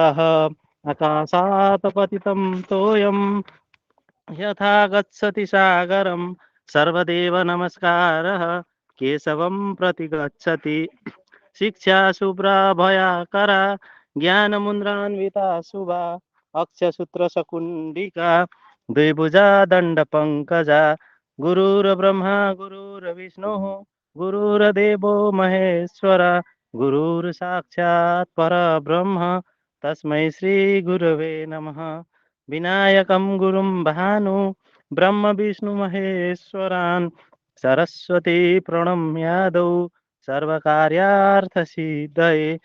आकाशात् पतितं तोयं यथा गच्छति सागरं सर्वदेव नमस्कारः केशवं प्रति गच्छति शिक्षा शुभ्रा भयाकरा ज्ञानमुद्रान्विता शुभा अक्षसूत्रशकुण्डिका द्विभुजा दण्डपङ्कजा गुरुर्ब्रह्मा गुरुर्विष्णुः गुरुर्देवो महेश्वर गुरुर्साक्षात् परब्रह्म तस्मै श्रीगुरवे नमः विनायकं गुरुं भानु ब्रह्म विष्णु महेश्वरान् सरस्वती प्रणम्यादौ सर्वकार्यार्थसिद्धये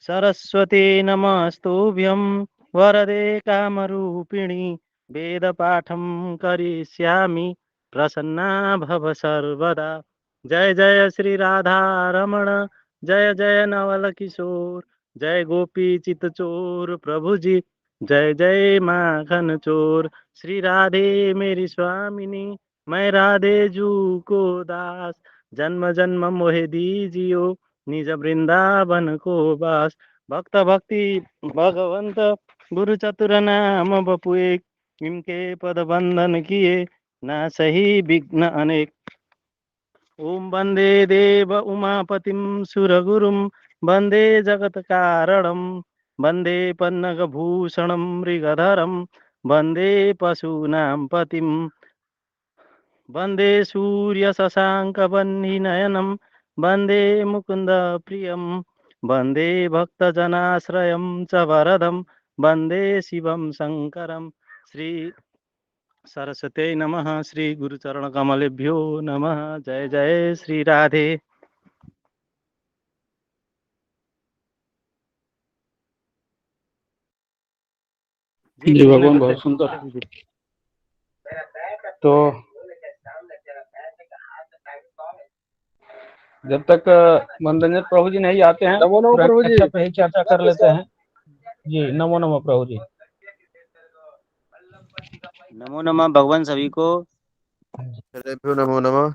सरस्वती नमस्तुभ्यं वरदे कामरूपिणि वेदपाठं करिष्यामि प्रसन्ना भव सर्वदा जय जय श्री राधा रमण जय जय नवल किशोर जय गोपी चित चोर प्रभु जी जय जय माखन चोर श्री राधे मेरी स्वामिनी मैं राधे जू को दास जन्म जन्म मोहे दीजियो निज वृंदावन को वास भक्त भक्ति भगवंत गुरु चतुर नाम बपु एक इनके पद बंधन किए ना सही विघ्न अनेक ओम वंदे देव उमापतिं सुरगुरुं वंदे जगत कारणं वंदे पन्नगभूषणं मृगधरं वंदे पशूनां पतिं वंदे सूर्य शशांक नयनं वंदे मुकुंद प्रियं वंदे भक्तजनाश्रयं च वरदं वंदे शिवं शंकरं श्री सरस्वती नमः श्री गुरुचरण कमलेभ्यो नमः जय जय श्री राधे। जी भगवान, बहुत सुंदर। तो जब तक मनोरंजन प्रभु जी नहीं आते हैं, नमो नमो प्रभु जी। पे ही चर्चा कर लेते हैं। जी नमो नमो प्रभु जी। नमो नमः भगवान सभी को। नमो नमः।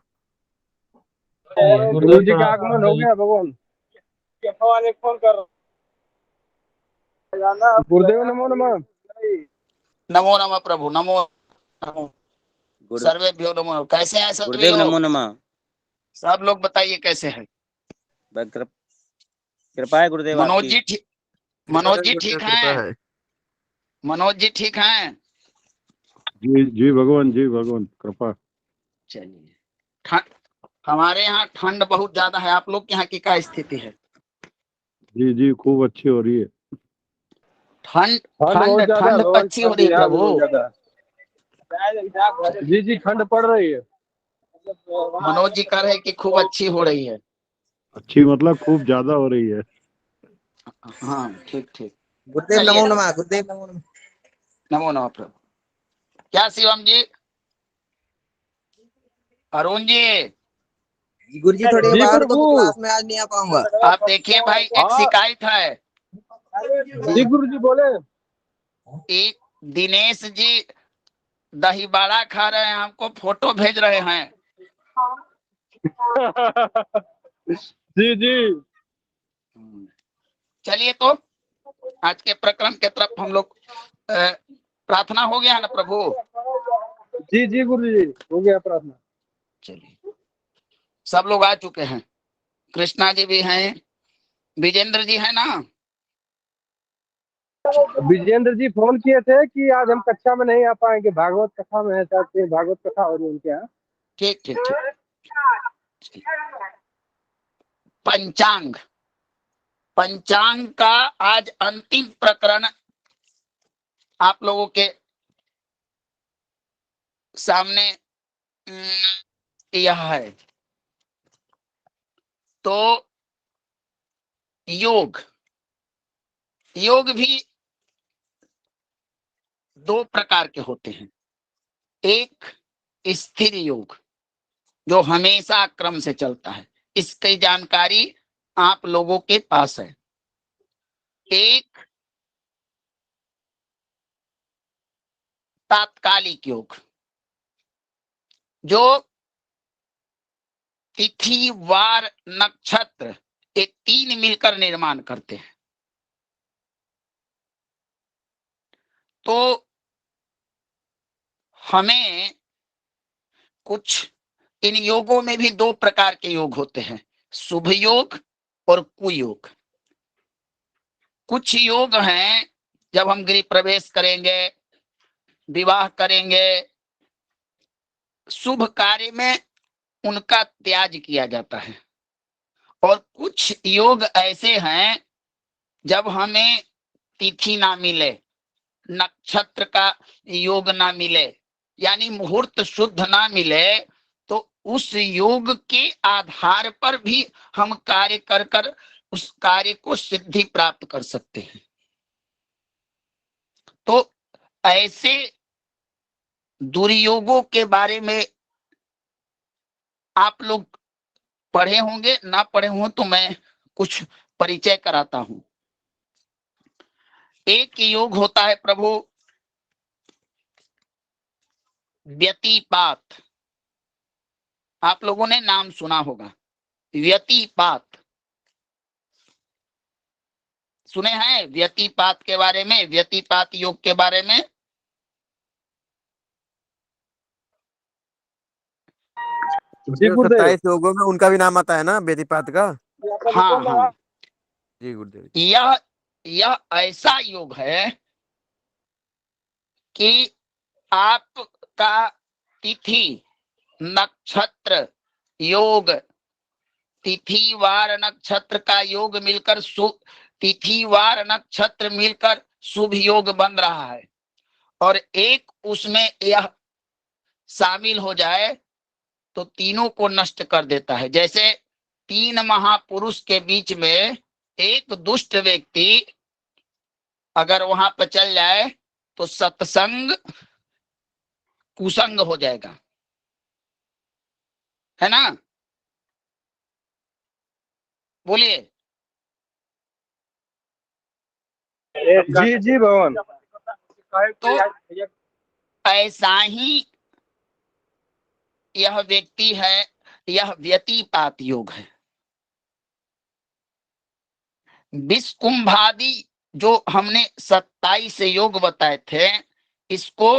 गुरुदेव गुरु जी का आगमन हो गया भगवान। फोन कर गुरुदेव नमो नमः। नमो नमः प्रभु नमो सर्वेभ्यो नमो। कैसे हैं सब गुरुदेव लोग? नमो नमः। सब लोग बताइए कैसे हैं? कृपा है गुरुदेव मनोज आपकी। जी ठीक, मनोज जी ठीक हैं? मनोज जी ठीक हैं? जी भगवान, जी भगवान कृपा। चलिए, हमारे यहाँ ठंड बहुत ज्यादा है। आप लोग के यहाँ की क्या स्थिति है? जी जी खूब अच्छी हो रही है। ठंड ठंड ठंड अच्छी हो रही है प्रभु। जी जी ठंड पड़ रही है। मनोज जी कह रहे हैं कि खूब अच्छी हो रही है। अच्छी मतलब खूब ज्यादा हो रही है। हाँ ठीक ठीक। गुरुदेव नमो नमः। गुरुदेव नमो नमः। नमो नमः प्रभु। क्या शिवम जी, अरुण जी? गुरु जी थोड़ी बाहर तो क्लास में आज नहीं आ पाऊंगा। आप देखिए भाई, एक शिकायत है। जी गुरु जी बोले। एक दिनेश जी दही बड़ा खा रहे हैं, हमको फोटो भेज रहे हैं। जी जी। चलिए तो आज के प्रकरण के तरफ हम लोग प्रार्थना हो गया है ना प्रभु? जी जी गुरु जी हो गया प्रार्थना। चलिए, सब लोग आ चुके हैं। कृष्णा जी भी हैं, विजेंद्र जी है ना? विजेंद्र जी फोन किए थे कि आज हम कक्षा में नहीं आ पाएंगे, भागवत कथा में है, शायद भागवत कथा हो रही है उनके यहाँ। ठीक ठीक ठीक। पंचांग, पंचांग का आज अंतिम प्रकरण आप लोगों के सामने यह है। तो योग, योग भी दो प्रकार के होते हैं। एक स्थिर योग जो हमेशा क्रम से चलता है, इसकी जानकारी आप लोगों के पास है। एक तात्कालिक योग जो तिथि वार नक्षत्र ये तीन मिलकर निर्माण करते हैं। तो हमें कुछ इन योगों में भी दो प्रकार के योग होते हैं, शुभ योग और कुयोग। कुछ योग हैं जब हम गृह प्रवेश करेंगे, विवाह करेंगे, शुभ कार्य में उनका त्याग किया जाता है। और कुछ योग ऐसे हैं जब हमें तिथि ना मिले, नक्षत्र का योग ना मिले, यानी मुहूर्त शुद्ध ना मिले, तो उस योग के आधार पर भी हम कार्य कर कर उस कार्य को सिद्धि प्राप्त कर सकते हैं। तो ऐसे दुर्योगों के बारे में आप लोग पढ़े होंगे, ना पढ़े हों तो मैं कुछ परिचय कराता हूं। एक योग होता है प्रभु व्यतिपात। आप लोगों ने नाम सुना होगा, व्यतिपात सुने हैं? व्यतिपात के बारे में, व्यतिपात योग के बारे में जी गुरुदेव। 27 योगों में उनका भी नाम आता है ना, व्यतिपात का। हाँ हाँ, जी गुरुदेव। यह ऐसा योग है कि आपका तिथि नक्षत्र योग, तिथिवार नक्षत्र का योग मिलकर तिथिवार नक्षत्र मिलकर शुभ योग बन रहा है, और एक उसमें यह शामिल हो जाए तो तीनों को नष्ट कर देता है। जैसे तीन महापुरुष के बीच में एक दुष्ट व्यक्ति अगर वहां पर चल जाए तो सत्संग कुसंग हो जाएगा, है ना? बोलिए। जी जी भगवान। तो ऐसा ही यह व्यक्ति है, यह व्यतिपात योग है। विषकुंभादि जो हमने 27 योग बताए थे, इसको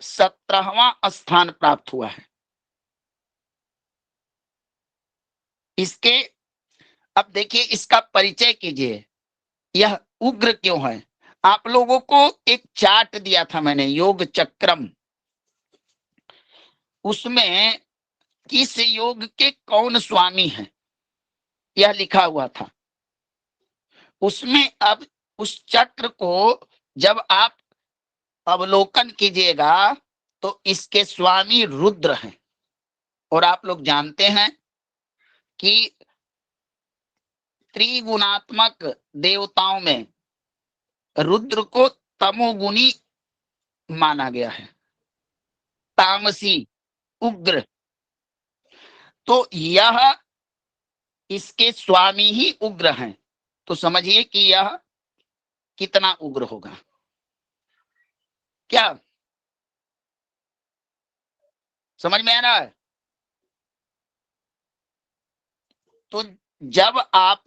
17वां स्थान प्राप्त हुआ है। इसके अब देखिए, इसका परिचय कीजिए, यह उग्र क्यों है। आप लोगों को एक चार्ट दिया था मैंने, योग चक्रम, उसमें किस योग के कौन स्वामी है यह लिखा हुआ था। उसमें अब उस चक्र को जब आप अवलोकन कीजिएगा तो इसके स्वामी रुद्र हैं, और आप लोग जानते हैं कि त्रिगुणात्मक देवताओं में रुद्र को तमोगुणी माना गया है, तामसी, उग्र। तो यह इसके स्वामी ही उग्र हैं, तो समझिए कि यह कितना उग्र होगा। क्या समझ में आ रहा है? तो जब आप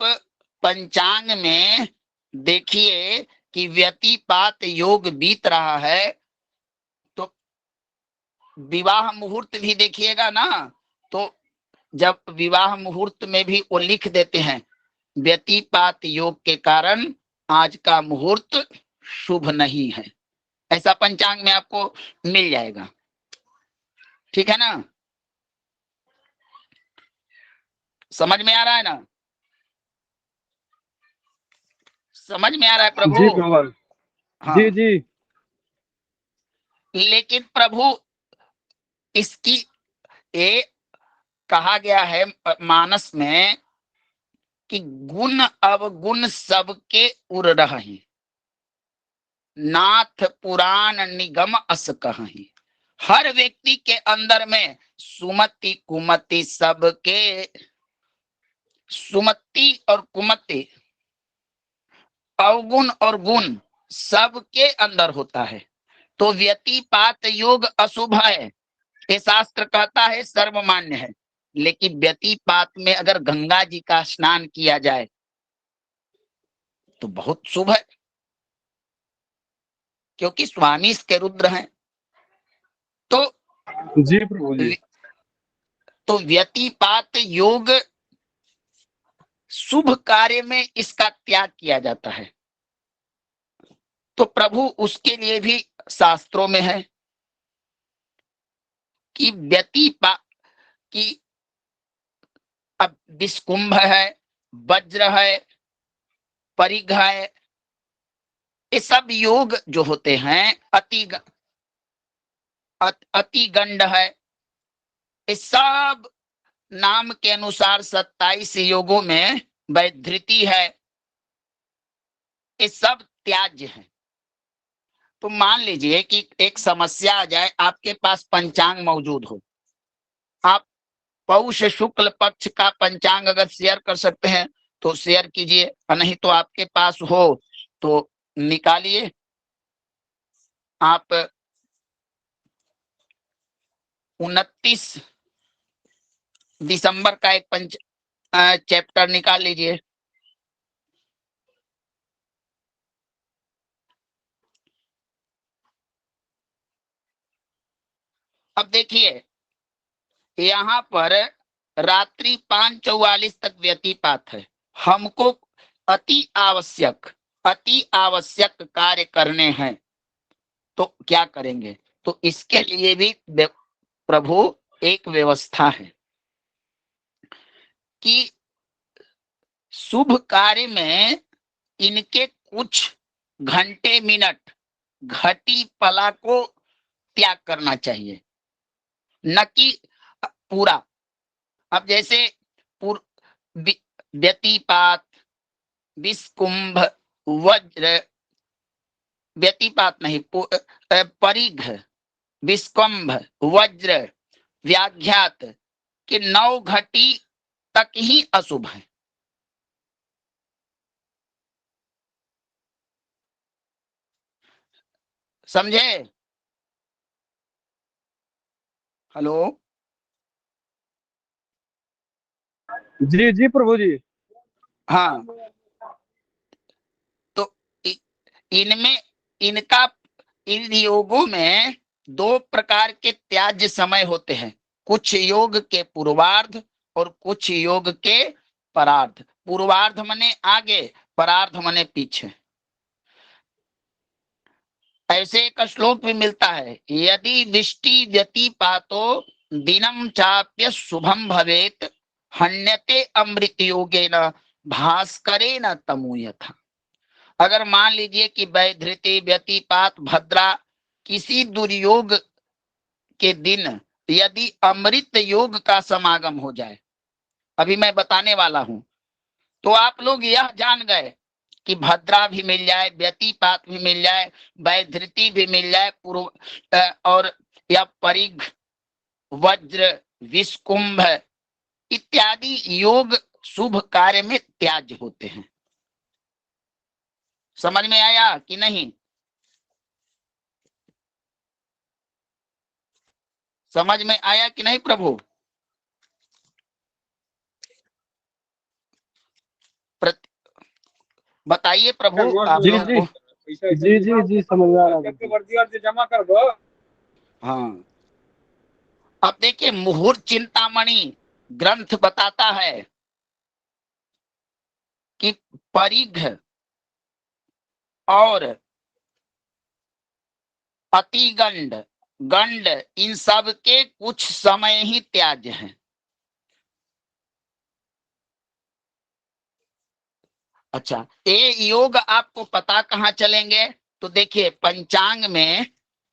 पंचांग में देखिए कि व्यतिपात योग बीत रहा है, तो विवाह मुहूर्त भी देखिएगा ना, तो जब विवाह मुहूर्त में भी वो लिख देते हैं व्यतिपात योग के कारण आज का मुहूर्त शुभ नहीं है, ऐसा पंचांग में आपको मिल जाएगा। ठीक है ना? समझ में आ रहा है ना? समझ में आ रहा है प्रभु? जी भगवान। हाँ। जी जी। लेकिन प्रभु इसकी ये कहा गया है मानस में कि गुण अवगुण सबके उर रही, नाथ पुराण निगम अस कहीं। हर व्यक्ति के अंदर में सुमति कुमति सबके, सुमति और कुमति, अवगुण और गुण सबके अंदर होता है। तो व्यतिपात योग अशुभ है, ये शास्त्र कहता है, सर्वमान्य है। लेकिन व्यतिपात में अगर गंगा जी का स्नान किया जाए तो बहुत शुभ है। क्योंकि स्वामी इसके रुद्र हैं। तो जी प्रभु जी। तो व्यतिपात योग शुभ कार्य में इसका त्याग किया जाता है। तो प्रभु उसके लिए भी शास्त्रों में है कि व्यतिपात की, अब विस्कुंभ है, वज्र है, परिघ है, ये सब योग जो होते हैं, अतिगंड है, ये सब नाम के अनुसार 27 योगों में वैधृति है, ये सब त्याज्य है। तो मान लीजिए कि एक समस्या आ जाए, आपके पास पंचांग मौजूद हो, आप पौष शुक्ल पक्ष का पंचांग अगर शेयर कर सकते हैं तो शेयर कीजिए, और नहीं तो आपके पास हो तो निकालिए। आप 29 दिसंबर का एक चैप्टर निकाल लीजिए। अब देखिए यहाँ पर रात्रि 5:44 तक व्यतिपात है। हमको अति आवश्यक कार्य करने हैं, तो क्या करेंगे? तो इसके लिए भी प्रभु एक व्यवस्था है कि शुभ कार्य में इनके कुछ घंटे मिनट घटी पला को त्याग करना चाहिए, न कि पूरा। अब जैसे व्यतिपात, विस्कुंभ, वज्र, व्यतिपात नहीं, परिघ, विस्कुंभ, वज्र, व्याघ्यात के 9 घटी तक ही अशुभ है। समझे? हेलो? जी जी प्रभु जी। हाँ, तो इनमें इनका इन योगों में 2 प्रकार के त्याज्य समय होते हैं, कुछ योग के पूर्वार्ध और कुछ योग के परार्ध। पूर्वार्ध मने आगे, परार्ध मने पीछे। ऐसे एक श्लोक भी मिलता है, यदि दृष्टि व्यतिपातो दिनम चाप्य शुभम भवेत हन्यते अमृत योगेन भास्करेण तमूयथा। अगर मान लीजिए कि वैधृति, व्यतिपात, भद्रा किसी दुर्योग के दिन यदि अमृत योग का समागम हो जाए, अभी मैं बताने वाला हूं, तो आप लोग यह जान गए कि भद्रा भी मिल जाए, व्यतिपात भी मिल जाए, वैधृति भी मिल जाए, और या परिघ, वज्र, विस्कुंभ इत्यादि योग शुभ कार्य में त्याज्य होते हैं। समझ में आया कि नहीं? समझ में आया कि नहीं प्रभु? बताइए प्रभु आप जी लोगों को। जी जी जी समझ में आ रहा है। जमा कर दो। हाँ, अब देखिए मुहूर्त चिंतामणि ग्रंथ बताता है कि परिघ और अतिगंड, गंड, इन सब के कुछ समय ही त्याज्य हैं। अच्छा, ये योग आपको पता कहाँ चलेंगे? तो देखिए पंचांग में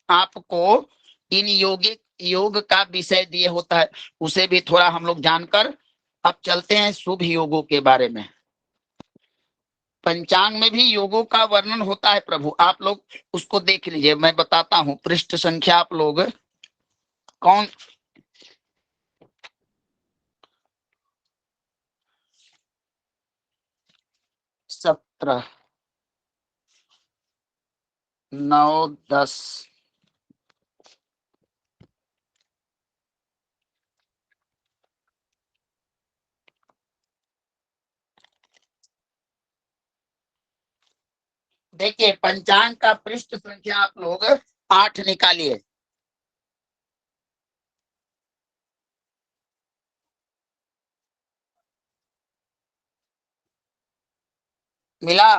आपको इन योग का विषय दिए होता है, उसे भी थोड़ा हम लोग जानकर अब चलते हैं शुभ योगों के बारे में। पंचांग में भी योगों का वर्णन होता है प्रभु, आप लोग उसको देख लीजिए, मैं बताता हूँ पृष्ठ संख्या आप लोग कौन 17, 9, 10। देखिए पंचांग का पृष्ठ संख्या आप लोग 8 निकालिए। मिला?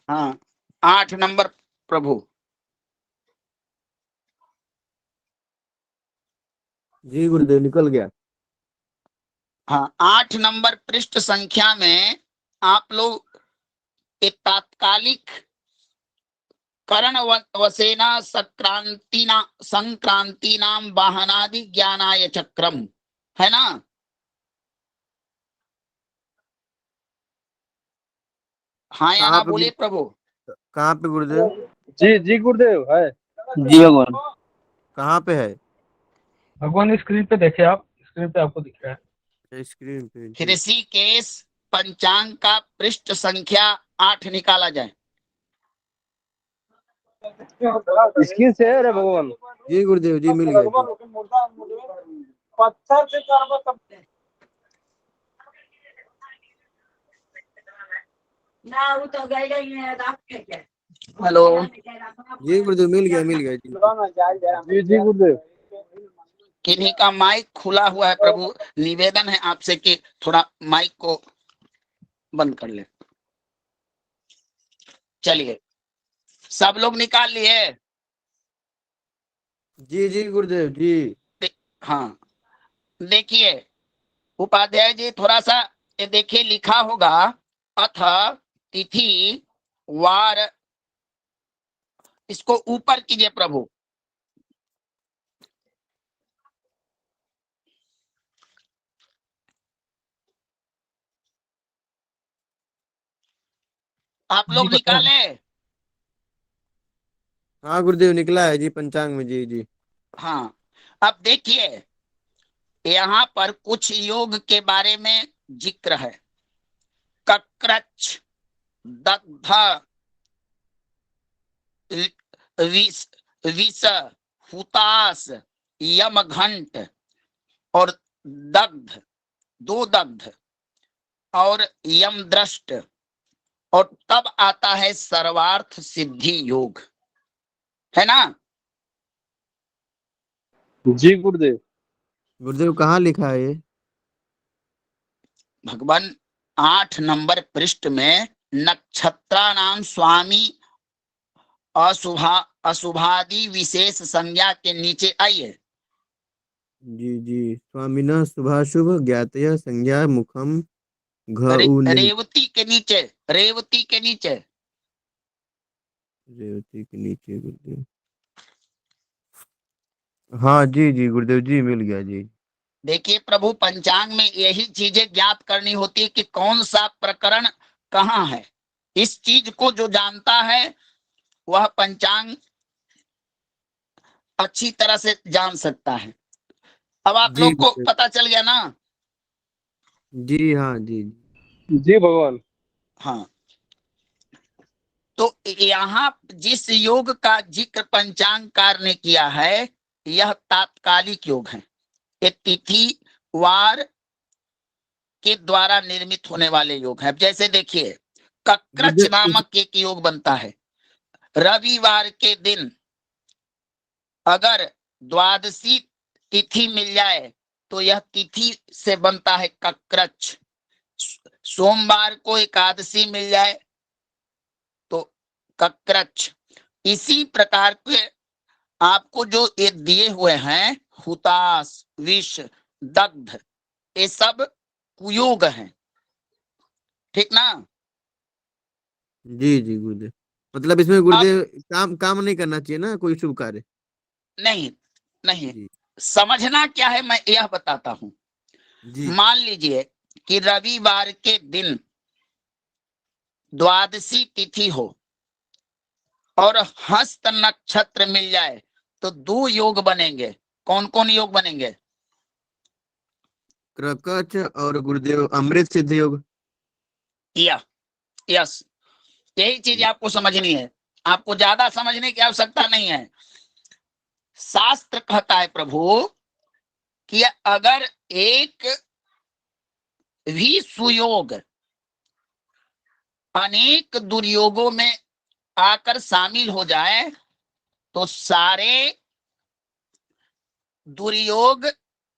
हाँ 8 नंबर प्रभु। जी गुरुदेव निकल गया। हाँ 8 नंबर पृष्ठ संख्या में आप लोग एक तात्कालिक करण वसेना संक्रांति नाम वाहनादि ज्ञानाय चक्रम, है ना? हाँ या कहाँ ना पे बोलिए प्रभु। कहाँ पे गुरुदेव? जी जी गुरुदेव है। जी भगवान। कहाँ पे है? भगवान स्क्रीन पे देखे आप, स्क्रीन पे आपको दिख रहा है। स्क्रीन पे जी। ऋषिकेश पंचांग का पृष्ठ संख्या 8 निकाला जाए। स्क्रीन से है रे भगवान। जी गुरुदेव जी मिल गया जी। पत्थर से हेलो जी गुरुदेव मिल गया जी। जी जी गुरुदेव। किन्हीं का माइक खुला हुआ है प्रभु, निवेदन है आपसे कि थोड़ा माइक को बंद कर ले। चलिए सब लोग निकाल लिए? जी जी गुरुदेव जी। हाँ देखिए उपाध्याय जी थोड़ा सा ये देखिए लिखा होगा अथ तिथि वार, इसको ऊपर कीजिए प्रभु। आप जी लोग बताओ। निकाले? हाँ गुरुदेव निकला है जी पंचांग में। जी जी। हाँ अब देखिए यहाँ पर कुछ योग के बारे में जिक्र है। कक्रच, दग्ध, विष, विष, हुतास, यमघंट और दग्ध, 2 दग्ध और यमदृष्ट, और तब आता है सर्वार्थ सिद्धि योग, है ना? जी गुरुदेव। गुरुदेव कहाँ लिखा है ये? भगवान 8 नंबर पृष्ठ में नक्षत्रा नाम स्वामी अशुभादि विशेष संज्ञा के नीचे आइए। जी जी। स्वामिना शुभाशुभ ज्ञातया संज्ञा मुखम घ रेवती के नीचे, रेवती के नीचे। रेवती के नीचे गुरुदेव। हाँ जी जी गुरुदेव जी मिल गया जी। देखिए प्रभु पंचांग में यही चीजें ज्ञात करनी होती है कि कौन सा प्रकरण कहाँ है। इस चीज को जो जानता है वह पंचांग अच्छी तरह से जान सकता है। अब आप जी लोग को गुरुदेव। पता चल गया ना? जी हाँ जी। जी भगवान। हाँ तो यहाँ जिस योग का जिक्र पंचांगकार ने किया है यह तात्कालिक योग है। ये तिथि वार के द्वारा निर्मित होने वाले योग है। जैसे देखिए कक्रच गुरुदेव नामक एक योग बनता है। रविवार के दिन अगर द्वादशी तिथि मिल जाए तो यह तिथि से बनता है कक्रच। सोमवार को एकादशी मिल जाए तो कक्रच। इसी प्रकार के आपको जो ये दिए हुए हैं हुतास, विष, दग्ध, ये सब कुयोग हैं, ठीक ना? जी जी गुरुदेव। मतलब इसमें अब गुरुदेव काम काम नहीं करना चाहिए ना कोई शुभ कार्य? नहीं नहीं, जी समझना क्या है मैं यह बताता हूं। जी। मान लीजिए कि रविवार के दिन द्वादशी तिथि हो और हस्त नक्षत्र मिल जाए तो 2 योग बनेंगे। कौन कौन योग बनेंगे? क्रकच और गुरुदेव अमृत सिद्ध योग। या यस, यही चीज आपको समझनी है। आपको ज्यादा समझने की आवश्यकता नहीं है। शास्त्र कहता है प्रभु कि अगर एक भी सुयोग अनेक दुर्योगों में आकर शामिल हो जाए तो सारे दुर्योग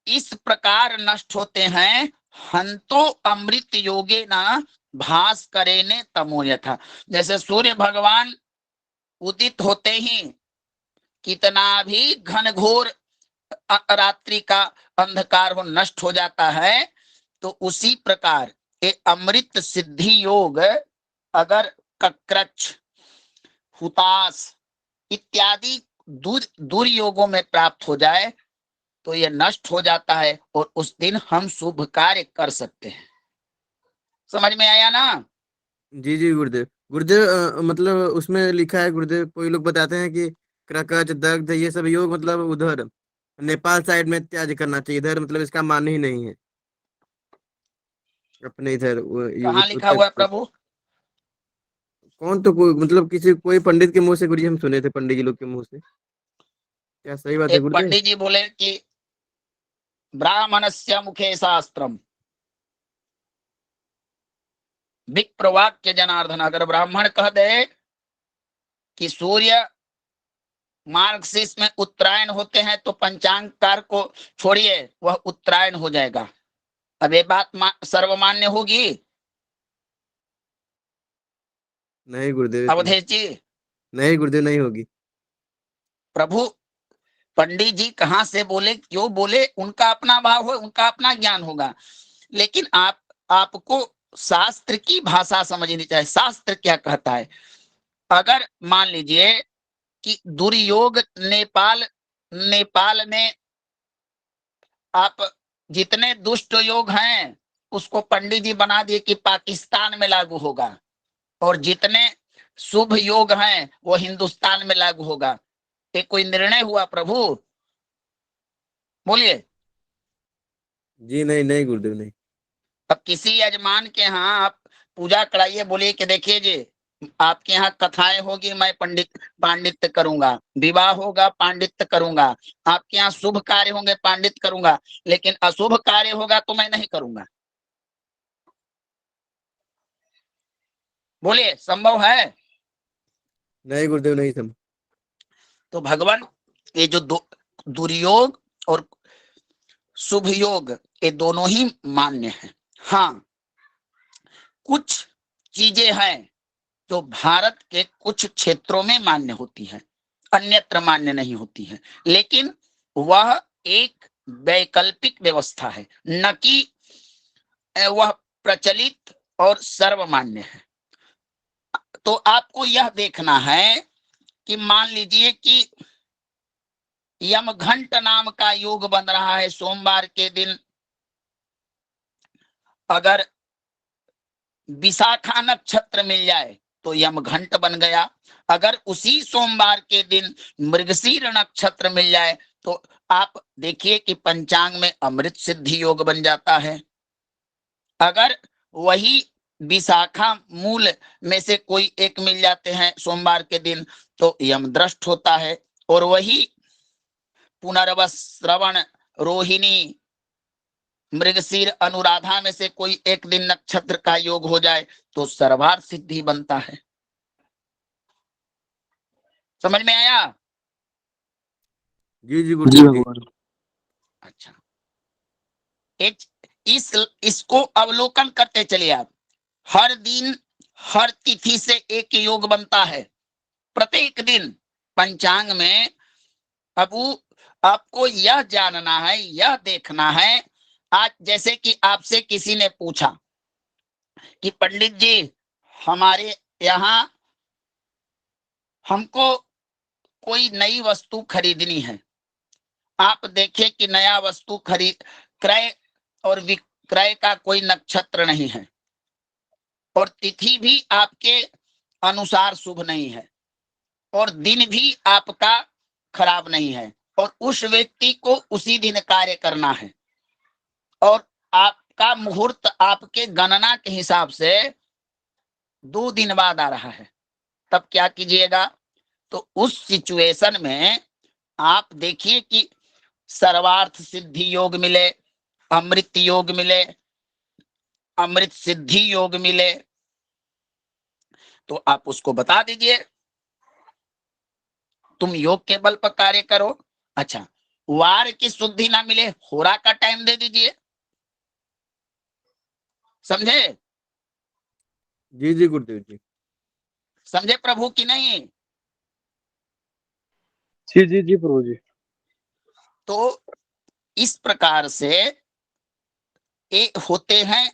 इस प्रकार नष्ट होते हैं। हंतो अमृत योगे न भास करे ने तमो यथा। जैसे सूर्य भगवान उदित होते ही कितना भी घनघोर रात्रि का अंधकार हो नष्ट हो जाता है, तो उसी प्रकार ये अमृत सिद्धि योग अगर कक्रच, हुताश इत्यादि दुर्योगों में प्राप्त हो जाए तो ये नष्ट हो जाता है और उस दिन हम शुभ कार्य कर सकते हैं। समझ में आया ना? जी जी गुरुदेव। गुरुदेव मतलब उसमें लिखा है गुरुदेव, कोई लोग बताते हैं कि क्रकच, दग्ध ये सब योग मतलब उधर नेपाल साइड में त्याग करना चाहिए, इधर मतलब इसका मान ही नहीं है अपने इधर कहाँ लिखा उत्तर हुआ है प्रदेश। प्रभु? कौन तो कोई मतलब किसी कोई पंडित के मुंह से गुरुजी हम सुने थे, पंडित जी लोग के मुंह से। क्या सही बात है एक गुरुदेव? पंडित जी बोले कि ब्राह्मणस्य मुखे शास्त्रम विप्रवाक्य जनार्दन। अगर ब्राह्मण कह दे कि सूर्य मार्गशीर्ष में उत्तरायण होते हैं तो पंचांगकार को छोड़िए, वह उत्तरायण हो जाएगा। अब ये बात सर्वमान्य होगी? नहीं गुरुदेव, अवधेश जी, नहीं गुरुदेव, नहीं होगी। प्रभु पंडित जी कहाँ से बोले, क्यों बोले, उनका अपना भाव हो, उनका अपना ज्ञान होगा। लेकिन आपको शास्त्र की भाषा समझनी चाहिए। शास्त्र क्या कहता है? अगर मान लीजिए कि दुर्योग नेपाल में आप जितने दुष्ट योग हैं उसको पंडित जी बना दिए कि पाकिस्तान में लागू होगा, और जितने शुभ योग हैं वो हिंदुस्तान में लागू होगा। ये कोई निर्णय हुआ प्रभु? बोलिए। जी नहीं, नहीं गुरुदेव, नहीं। अब किसी यजमान के यहाँ आप पूजा कराइए, बोलिए कि देखिए जी आपके यहाँ कथाएं होगी, मैं पांडित्य करूंगा, विवाह होगा पांडित्य करूंगा, आपके यहाँ शुभ कार्य होंगे पांडित्य करूंगा, लेकिन अशुभ कार्य होगा तो मैं नहीं करूंगा। बोलिए, संभव है? नहीं गुरुदेव, नहीं संभव। तो भगवान ये जो दुर्योग और शुभ योग ये दोनों ही मान्य हैं। हाँ, कुछ चीजें हैं जो भारत के कुछ क्षेत्रों में मान्य होती है, अन्यत्र मान्य नहीं होती है, लेकिन वह एक वैकल्पिक व्यवस्था है, न कि वह प्रचलित और सर्वमान्य है। तो आपको यह देखना है कि मान लीजिए कि यमघंट नाम का योग बन रहा है सोमवार के दिन, अगर विशाखा नक्षत्र मिल जाए तो यमघंट बन गया। अगर उसी सोमवार के दिन मृगशीर नक्षत्र मिल जाए तो आप देखिए कि पंचांग में अमृत सिद्धि योग बन जाता है। अगर वही विशाखा मूल में से कोई एक मिल जाते हैं सोमवार के दिन तो यमदृष्ट होता है, और वही पुनर्वस, श्रवण, रोहिणी, मृगशीर, अनुराधा में से कोई एक दिन नक्षत्र का योग हो जाए तो सर्वार्थ सिद्धि बनता है। समझ में आया? जी जी गुरुदेव जी। अच्छा, इसको अवलोकन करते चलिए आप। हर दिन हर तिथि से एक योग बनता है प्रत्येक दिन पंचांग में। अब आपको यह जानना है, यह देखना है। आज जैसे कि आपसे किसी ने पूछा कि पंडित जी हमारे यहाँ हमको कोई नई वस्तु खरीदनी है, आप देखिए कि नया वस्तु खरीद क्रय और विक्रय का कोई नक्षत्र नहीं है, और तिथि भी आपके अनुसार शुभ नहीं है, और दिन भी आपका खराब नहीं है, और उस व्यक्ति को उसी दिन कार्य करना है, और आपका मुहूर्त आपके गणना के हिसाब से 2 दिन बाद आ रहा है, तब क्या कीजिएगा? तो उस सिचुएशन में आप देखिए कि सर्वार्थ सिद्धि योग मिले, अमृत योग मिले, अमृत सिद्धि योग मिले तो आप उसको बता दीजिए, तुम योग के बल पर कार्य करो। अच्छा, वार की शुद्धि ना मिले, होरा का टाइम दे दीजिए। समझे? जी जी गुरुदेव जी। समझे प्रभु की नहीं? जी जी जी प्रभु जी। तो इस प्रकार से एक होते हैं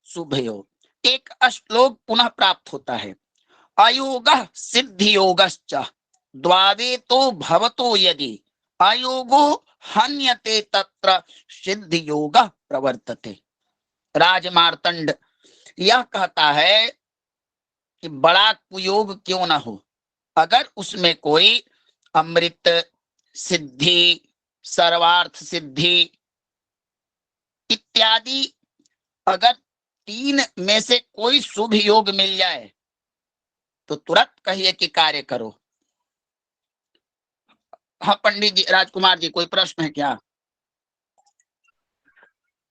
शुभ योग। एक श्लोक पुनः प्राप्त होता है, अयोगः सिद्धि योगश्च द्वावे तो भवतो यदि अयोगो हन्यते तत्र सिद्धि योग प्रवर्तते। राजमार्तंड यह कहता है कि बड़ा कुयोग क्यों ना हो, अगर उसमें कोई अमृत सिद्धि, सर्वार्थ सिद्धि इत्यादि अगर तीन में से कोई शुभ योग मिल जाए तो तुरंत कहिए कि कार्य करो। हाँ पंडित जी, राजकुमार जी, कोई प्रश्न है क्या?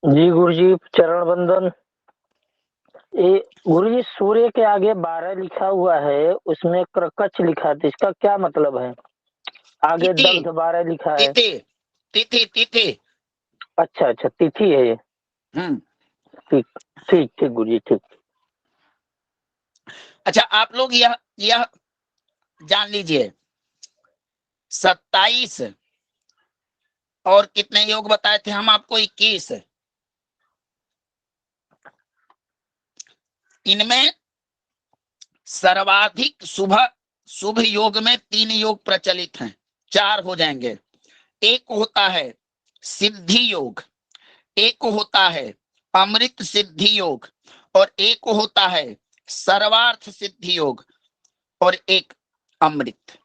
जी गुरु जी, चरण वंदन। ये गुरु जी, सूर्य के आगे 12 लिखा हुआ है, उसमें क्रकच लिखा है, तो इसका क्या मतलब है? आगे तिथि दग्ध 12 लिखा है। तिथि तिथि तिथि। अच्छा अच्छा, तिथि है ये। ठीक ठीक ठीक गुरु जी, ठीक। अच्छा, आप लोग यह जान लीजिए, 27 और कितने योग बताए थे हम आपको? 21। इनमें सर्वाधिक शुभ योग में 3 योग प्रचलित हैं, 4 हो जाएंगे। एक होता है सिद्धि योग, एक होता है अमृत सिद्धि योग, और एक होता है सर्वार्थ सिद्धि योग, और एक अमृत।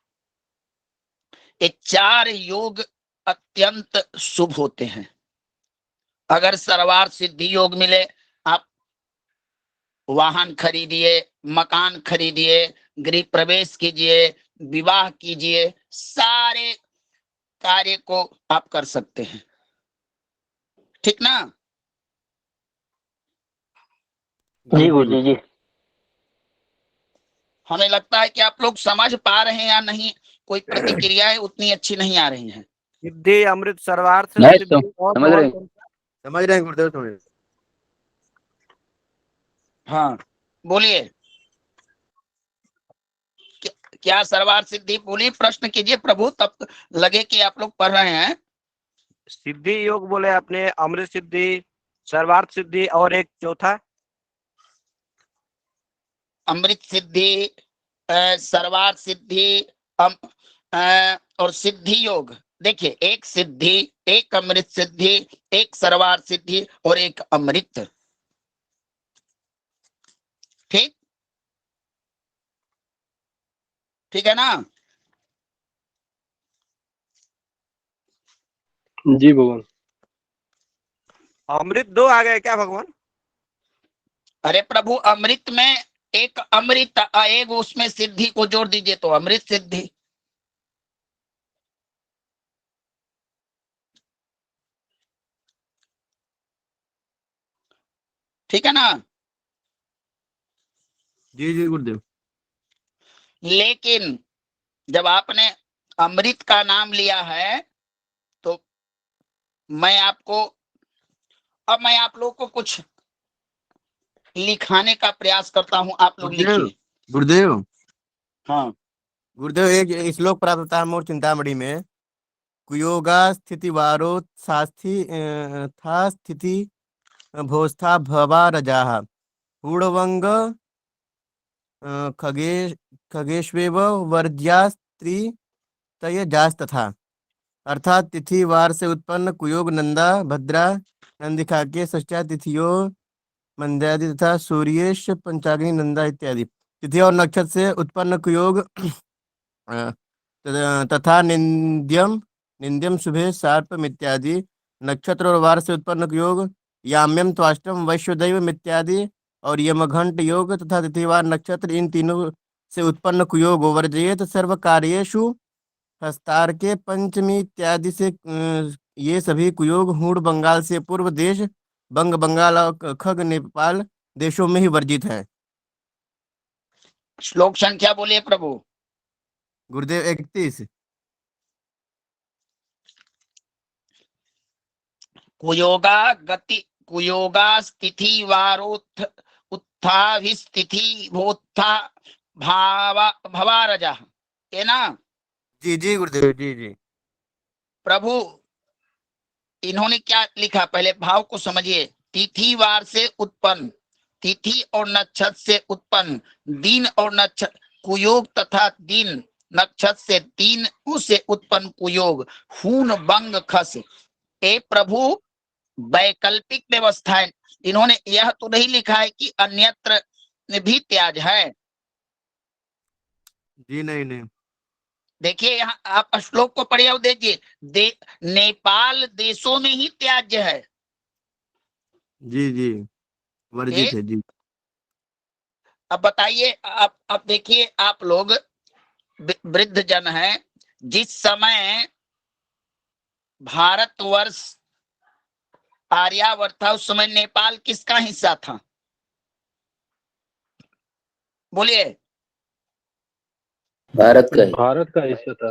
ये 4 योग अत्यंत शुभ होते हैं। अगर सर्वार्थ सिद्धि योग मिले, आप वाहन खरीदिए, मकान खरीदिए, गृह प्रवेश कीजिए, विवाह कीजिए, सारे कार्य को आप कर सकते हैं। ठीक ना? जी गुरु जी जी। हमें लगता है कि आप लोग समझ पा रहे हैं या नहीं, कोई प्रतिक्रियाएं उतनी अच्छी नहीं आ रही हैं। सिद्धि, अमृत, सर्वार्थ, नहीं सिद्धि और समझ रहे हैं। समझ रहे हैं गुरुदेव, समझ रहे हैं। हाँ बोलिए, क्या सर्वार्थ सिद्धि? बोलिए, प्रश्न कीजिए प्रभु, तब लगे कि आप लोग पढ़ रहे हैं। सिद्धि योग बोले आपने, अमृत सिद्धि, सर्वार्थ सिद्धि और एक चौथा अमृत सिद्धि, सर्वार्थ सिद्धि, और सिद्धि योग। देखिए, एक सिद्धि, एक अमृत सिद्धि, एक सर्वार्थ सिद्धि और एक अमृत। ठीक ठीक है ना? जी भगवान। अमृत 2 आ गए क्या भगवान? अरे प्रभु, अमृत में एक अमृत, एक उसमें सिद्धि को जोड़ दीजिए तो अमृत सिद्धि। ठीक है ना? जी जी गुरुदेव। लेकिन जब आपने अमृत का नाम लिया है तो मैं आप लोग को कुछ लिखाने का प्रयास करता हूं, आप लोग गुरुदेव लिखिए। गुरुदेव हाँ गुरुदेव, एक श्लोक प्राप्त होता है मोर चिंतामणि में, कुयोगा स्थिति वारो था स्थिति भोस्था भवा रजाः पूर्णवंग खगे खगेश्वेव वर्ज्यास्त्री तयजास्तथा। अर्थात तिथि वार से उत्पन्न कुयोग नंदा भद्रा नंदिका के षष्ठा तिथियों मंद्यादि तथा सूर्येश पंचाग्नि नंदा इत्यादि तिथि और नक्षत्र से उत्पन्न कुयोग अ, तथा निंद्यम निंद्यम शुभे सार्पम इत्यादि नक्षत्र और वार से उत्पन्न योग याम्यम त्वाष्टम वैश्वदैव इत्यादि और यमघंट योग तथा तिथिवार नक्षत्र, इन तीनों से उत्पन्न कुयोग वर्जयेत सर्व कार्येषु हस्तार के पंचमी इत्यादि से ये सभी कुयोग हूण बंगाल से पूर्व देश बंग, बंगाल और खग नेपाल देशों में ही वर्जित है। श्लोक संख्या बोलिए प्रभु। गुरुदेव 31। कुयोगा गति कुयोगा स्थिति वारोत्थ उत्थाभिस्थिति भोत्था भवारजा, है ना जी जी गुरुदेव, जी जी। प्रभु? इन्होंने क्या लिखा, पहले भाव को समझिए। तिथिवार से उत्पन्न, तिथि और नक्षत्र से उत्पन्न, दिन और नक्षत्र कुयोग तथा दिन नक्षत्र से तीन से उत्पन्न कुयोग, हून बंग खस। ए प्रभु, वैकल्पिक व्यवस्था है। इन्होंने यह तो नहीं लिखा है कि अन्यत्र भी त्याज है। जी नहीं नहीं। देखिए यहाँ आप श्लोक को पढ़िए और देखिए, नेपाल देशों में ही त्याज्य है। जी जी, वर्जित है जी। अब बताइए, अब देखिए, आप लोग वृद्ध जन हैं, जिस समय भारतवर्ष आर्यावर्त था उस समय नेपाल किसका हिस्सा था? बोलिए। भारत का भारत का हिस्सा था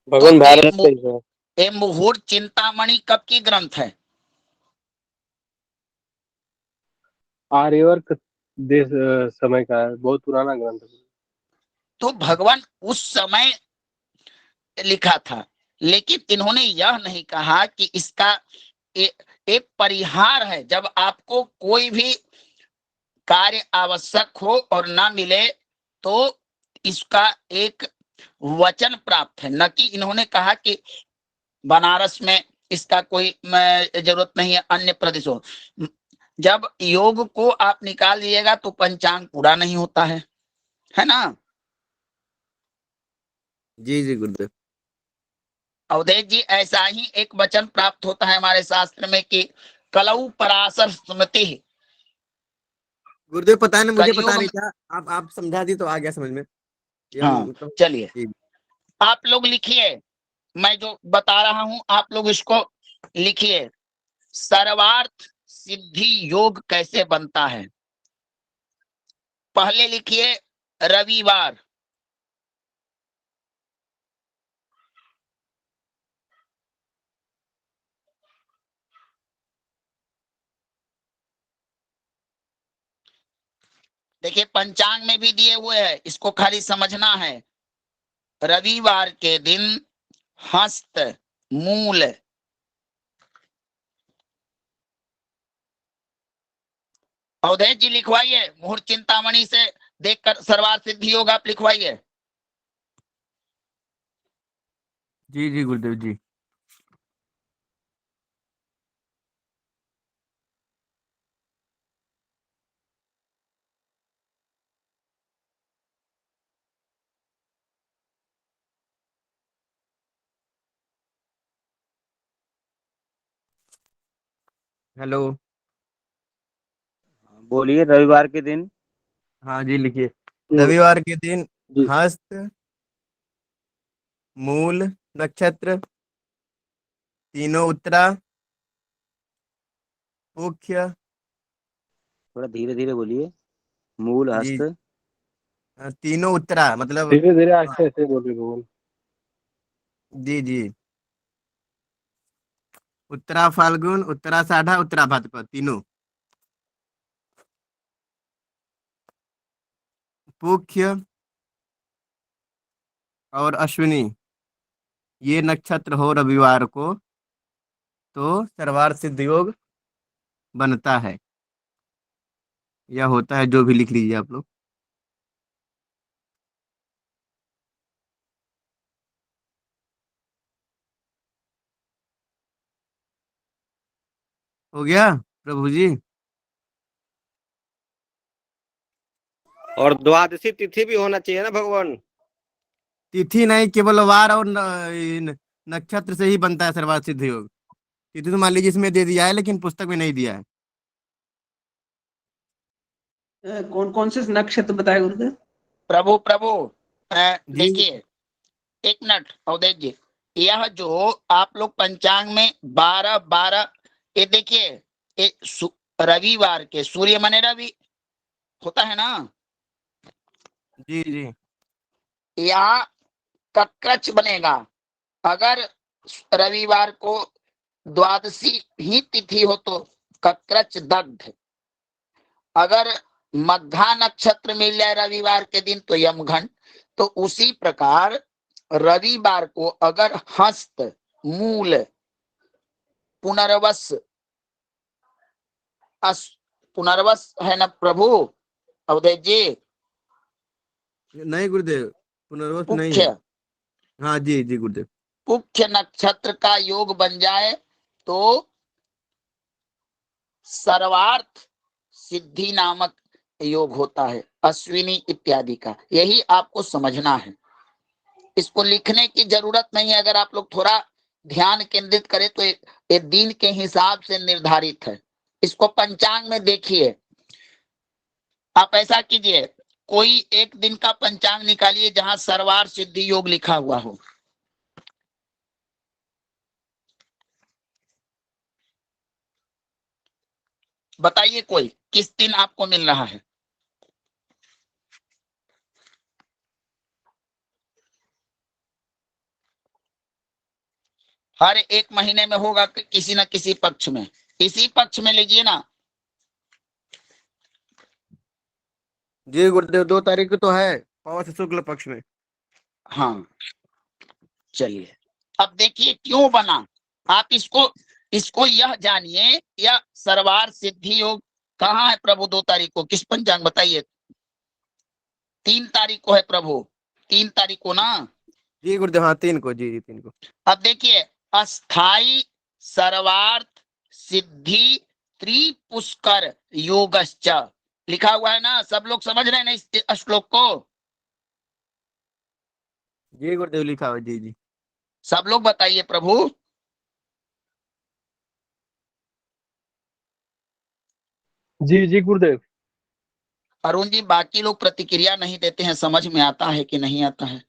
भगवान, भारत का हिस्सा। ये मुहूर्त चिंतामणि कब की ग्रंथ है? आर्यवर्त देश समय का है, बहुत पुराना ग्रंथ है। तो भगवान उस समय लिखा था, लेकिन इन्होंने यह नहीं कहा कि इसका एक परिहार है। जब आपको कोई भी कार्य आवश्यक हो और ना मिले तो इसका एक वचन प्राप्त है, न कि इन्होंने कहा कि बनारस में इसका कोई जरूरत नहीं है, अन्य प्रदेशों। जब योग को आप निकाल दीजिएगा तो पंचांग पूरा नहीं होता है ना? जी जी गुरुदेव। अवधेश जी, ऐसा ही एक वचन प्राप्त होता है हमारे शास्त्र में कि कलऊ पराशर स्मृति। गुरुदेव पता नहीं, मुझे पता कलयुग नहीं था, आप समझा दी तो आ गया समझ में। हाँ, चलिए आप लोग लिखिए, मैं जो बता रहा हूं आप लोग इसको लिखिए। सर्वार्थ सिद्धि योग कैसे बनता है? पहले लिखिए रविवार। देखिए पंचांग में भी दिए हुए हैं, इसको खाली समझना है। रविवार के दिन हस्त मूल अवधेश जी लिखवाइए, मुहूर्त चिंतामणि से देखकर सर्वार्थ सिद्धि योग आप लिखवाइए। जी जी गुरुदेव जी। हेलो। बोलिए, रविवार के दिन। हाँ जी लिखिए। रविवार के दिन जी। हस्त मूल नक्षत्र, तीनों उत्तरा मुख्य। थोड़ा धीरे धीरे बोलिए। मूल, जी, हस्त। तीनों उत्तरा मतलब। धीरे धीरे आस्ते आस्ते बोलिए भगवान। जी जी, उत्तरा फाल्गुन, उत्तरा साढ़ा, उत्तरा भाद्रपद, तीनों। पुख्य और अश्विनी ये नक्षत्र हो रविवार को तो सर्वार्थ सिद्ध योग बनता है, या होता है, जो भी लिख लीजिए आप लोग। हो गया प्रभु जी? और द्वादशी तिथि भी होना चाहिए ना भगवान? तिथि नहीं, केवल वार और नक्षत्र से ही बनता है सर्वार्थ सिद्ध योग। तिथि तो मान लीजिए इसमें दे दिया है, लेकिन पुस्तक में नहीं दिया है। कौन कौन से नक्षत्र बताए गुरुदेव? प्रभु प्रभु जी देखिए, एक मिनट अवधेश जी, यह जो आप लोग पंचांग में 12 12, ये देखिए रविवार के, सूर्य माने रवि होता है ना, जी जी यहाँ कक्रच बनेगा। अगर रविवार को द्वादशी ही तिथि हो तो कक्रच दग्ध। अगर मघा नक्षत्र मिल जाए रविवार के दिन तो यमघंट। तो उसी प्रकार रविवार को अगर हस्त, मूल, पुनर्वस, पुनर्वस है ना प्रभु अवधेश जी, नहीं गुरुदेव, पुनर्वस नहीं है। मुख्य हाँ जी जी गुरुदेव। मुख्य नक्षत्र का योग बन जाए तो सर्वार्थ सिद्धि नामक योग होता है, अश्विनी इत्यादि का। यही आपको समझना है, इसको लिखने की जरूरत नहीं है। अगर आप लोग थोड़ा ध्यान केंद्रित करें तो ये दिन के हिसाब से निर्धारित है। इसको पंचांग में देखिए, आप ऐसा कीजिए, कोई एक दिन का पंचांग निकालिए जहां सर्वार्थ सिद्धि योग लिखा हुआ हो। बताइए कोई किस दिन आपको मिल रहा है। हर एक महीने में होगा किसी न किसी पक्ष में, इसी पक्ष में लीजिए ना। जी गुरुदेव, 2 तारीख को तो है पौष शुक्ल पक्ष में। हाँ चलिए, अब देखिए क्यों बना। आप इसको यह जानिए, यह सर्वार्थ सिद्धि योग कहाँ है प्रभु 2 तारीख को, किस पंचांग बताइए। 3 तारीख को है प्रभु, 3 तारीख को ना। जी गुरुदेव, हाँ 3 को, जी जी 3 को। अब देखिए, अस्थाई सर्वार्थ सिद्धि त्रिपुष्कर योगश्च लिखा हुआ है ना। सब लोग समझ रहे हैं ना इस श्लोक को? जी गुरुदेव लिखा हुआ, जी जी। सब लोग बताइए प्रभु। जी जी गुरुदेव। अरुण जी, बाकी लोग प्रतिक्रिया नहीं देते हैं, समझ में आता है कि नहीं आता है?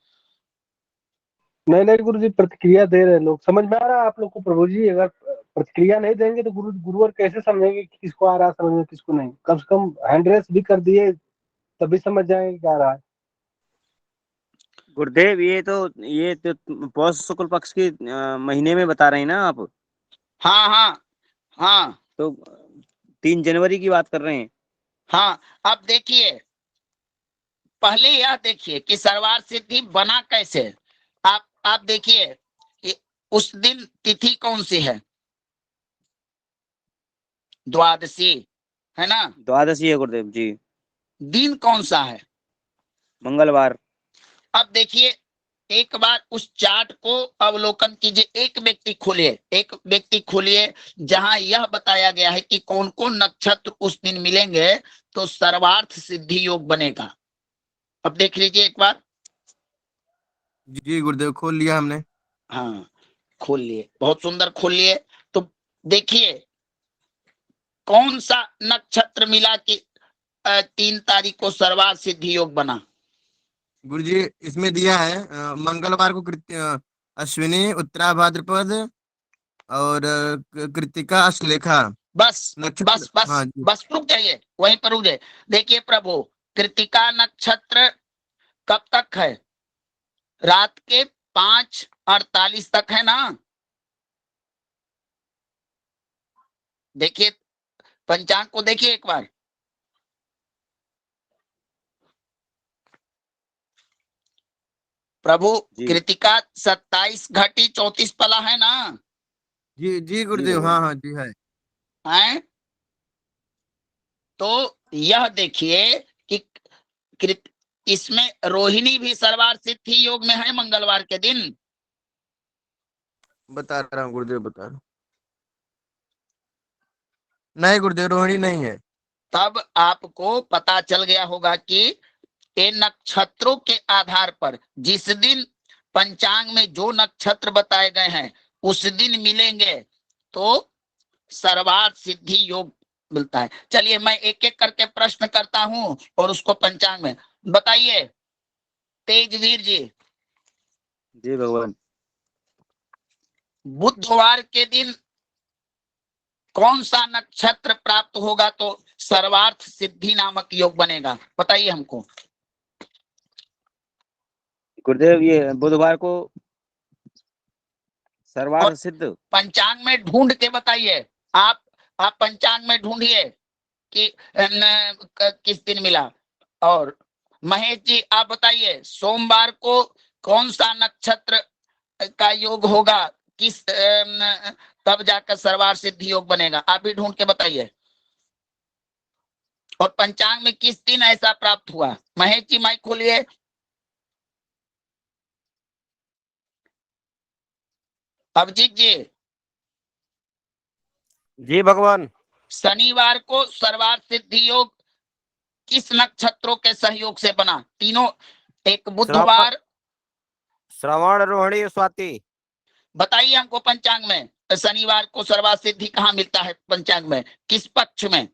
नहीं नहीं गुरु जी, प्रतिक्रिया दे रहे हैं लोग, समझ में आ रहा है आप लोग को प्रभु जी। अगर प्रतिक्रिया नहीं देंगे तो गुरुवर कैसे समझेंगे कि किसको आ रहा है समझ में, किसको नहीं। कम से कम हैंड रेस भी कर दिए तभी समझ जाएंगे क्या आ रहा है। गुरुदेव ये तो पौष शुक्ल पक्ष के महीने में बता रहे हैं ना आप? हाँ हाँ हाँ तो 3 जनवरी की बात कर रहे हैं। हाँ। अब देखिए, पहले यह देखिए कि सर्वार्थ सिद्धि बना कैसे। आप देखिए कि उस दिन तिथि कौन सी है, द्वादशी है ना। द्वादशी है गुरुदेव जी। दिन कौन सा है, मंगलवार। अब देखिए एक बार उस चार्ट को अवलोकन कीजिए। एक व्यक्ति खोलिए जहां यह बताया गया है कि कौन कौन नक्षत्र उस दिन मिलेंगे तो सर्वार्थ सिद्धि योग बनेगा। अब देख लीजिए एक बार। जी गुरुदेव, खोल लिया हमने। हाँ खोल लिए, बहुत सुंदर खोल लिए। तो देखिए कौन सा नक्षत्र मिला कि 3 तारीख को सर्वार्थ सिद्धि योग बना। गुरुजी इसमें दिया है मंगलवार को अश्विनी, उत्तरा भाद्रपद और कृतिका अश्लेखा बस नक्षत्र। बस बस हाँ जी। बस रुक जाइए, वहीं पर रुक जाइए। देखिए प्रभु, कृतिका नक्षत्र कब तक है, रात के 5:48 तक है ना। देखिए पंचांग को देखिए एक बार। प्रभु जी कृतिका 27 घटी 34 पला है ना। जी जी जी गुरुदेव, भगवान। हाँ हाँ जी है। हैं? तो यह देखिए कि इसमें रोहिणी भी सर्वार्थ सिद्धि योग में है मंगलवार के दिन। बता रहा हूँ गुरुदेव, बता रहा हूँ। नहीं गुरुदेव, रोहिणी नहीं है। तब आपको पता चल गया होगा कि इन नक्षत्रों के आधार पर जिस दिन पंचांग में जो नक्षत्र बताए गए हैं उस दिन मिलेंगे तो सर्वार्थ सिद्धि योग मिलता है। चलिए मैं एक एक करके प्रश्न करता हूं और उसको पंचांग में बताइए। तेजवीर जी, जी भगवान। बुधवार के दिन कौन सा नक्षत्र प्राप्त होगा तो सर्वार्थ सिद्धि नामक योग बनेगा? बताइए हमको। गुरुदेव ये बुधवार को सर्वार्थ और सिद्ध। पंचांग में ढूंढ के बताइए। आप पंचांग में ढूंढिए कि किस दिन मिला। और महेश जी आप बताइए सोमवार को कौन सा नक्षत्र का योग होगा, किस तब जाकर सर्वार्थ सिद्धि योग बनेगा? आप भी ढूंढ के बताइए। और पंचांग में किस दिन ऐसा प्राप्त हुआ? महेश जी माइक खोलिए। अभिजीत जी। जी भगवान। शनिवार को सर्वार्थ सिद्धि योग किस नक्षत्रों के सहयोग से बना? तीनों, एक बुधवार। श्रवण, रोहिणी, स्वाति। बताइए हमको पंचांग में शनिवार को सर्वार्थ सिद्धि कहाँ मिलता है? पंचांग में किस पक्ष में?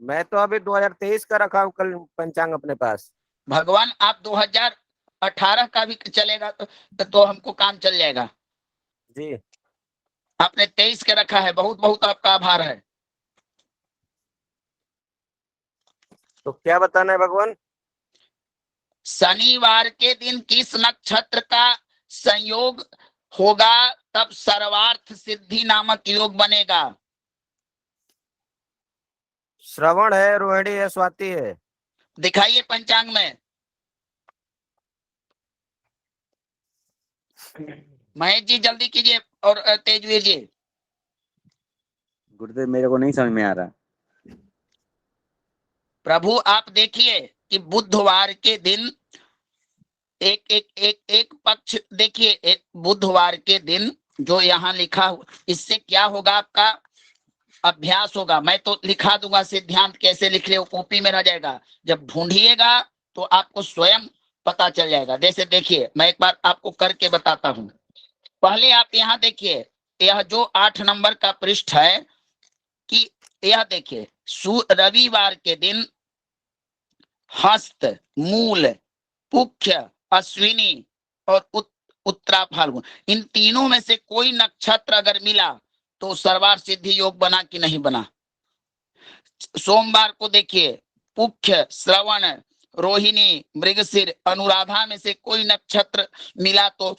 मैं तो अभी 2023 का रखा हूँ कल पंचांग अपने पास। भगवान आप 2018 का भी चलेगा तो हमको काम चल जाएगा। जी आपने 23 के रखा है, बहुत बहुत आपका आभार है। तो क्या बताना है भगवान? शनिवार के दिन किस नक्षत्र का संयोग होगा तब सर्वार्थ सिद्धि नामक योग बनेगा? श्रवण है, रोहिणी है, स्वाति है। दिखाइए पंचांग में। महेश जी जल्दी कीजिए और तेजवीर जी। गुरुदेव मेरे को नहीं समझ में आ रहा। प्रभु आप देखिए कि बुधवार के दिन एक पक्ष देखिए, एक बुधवार के दिन जो यहाँ लिखा इससे क्या होगा? आपका अभ्यास होगा। मैं तो लिखा दूंगा सिद्धांत, कैसे लिख रहे हो कॉपी में रह जाएगा। जब ढूंढिएगा तो आपको स्वयं पता चल जाएगा। जैसे देखिए मैं एक बार आपको करके बताता हूँ। पहले आप यहाँ देखिए, यह जो 8 नंबर का पृष्ठ है कि यह देखिए रविवार के दिन हस्त, मूल, पुख्य, अश्विनी और उत्तरा फाल्गुन, इन तीनों में से कोई नक्षत्र अगर मिला तो सर्वार्थ सिद्धि योग बना कि नहीं बना? सोमवार को देखिए पुख्य, श्रवण, रोहिणी, मृगशीर, अनुराधा में से कोई नक्षत्र मिला तो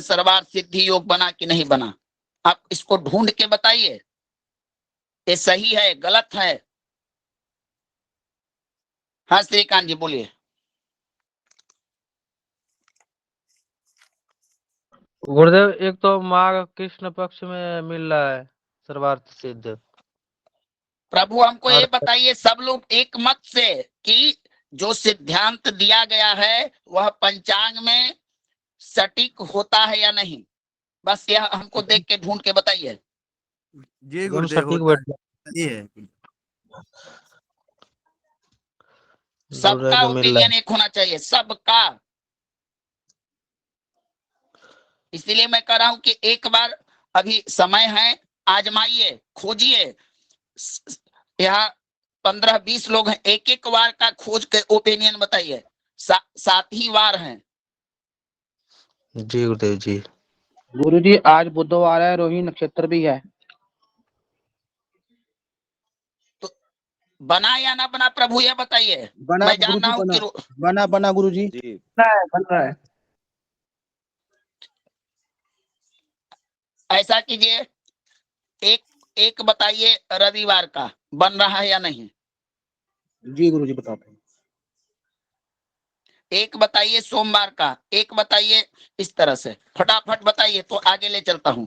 सर्वार्थ सिद्धि योग बना कि नहीं बना? आप इसको ढूंढ के बताइए, ये सही है गलत है? हाँ श्रीकांत जी बोलिए। गुरुदेव एक तो माघ कृष्ण पक्ष में मिल रहा है सर्वार्थ सिद्ध। प्रभु हमको ये और बताइए सब लोग एक मत से कि जो सिद्धांत दिया गया है वह पंचांग में सटीक होता है या नहीं? बस यह हमको देख के ढूंढ के बताइए। जी एकदम गुरुदेव सटीक होता बैठ है, सही है। सबका गुरुदेव को मिल रहा ओपिनियन एक होना चाहिए, सबका। इसीलिए मैं कह रहा हूं कि एक बार अभी समय है, आजमाइए, खोजिए। यहाँ 15-20 लोग हैं, एक एक बार का खोज के ओपिनियन बताइए। 7 ही वार हैं। है। जी गुरुदेव जी। गुरुजी आज बुधवार है, रोहिणी नक्षत्र भी है। तो बना या ना बना प्रभु ये बताइए। बना मैं जान रहा गुरुजी, हूँ बना कि बना गुरुजी। जी बन रहा है। ऐसा कीजिए, एक एक बताइए रविवार का बन रहा है या नहीं? जी गुरुजी बताते हैं। एक बताइए सोमवार का, एक बताइए। इस तरह से फटाफट बताइए तो आगे ले चलता हूं।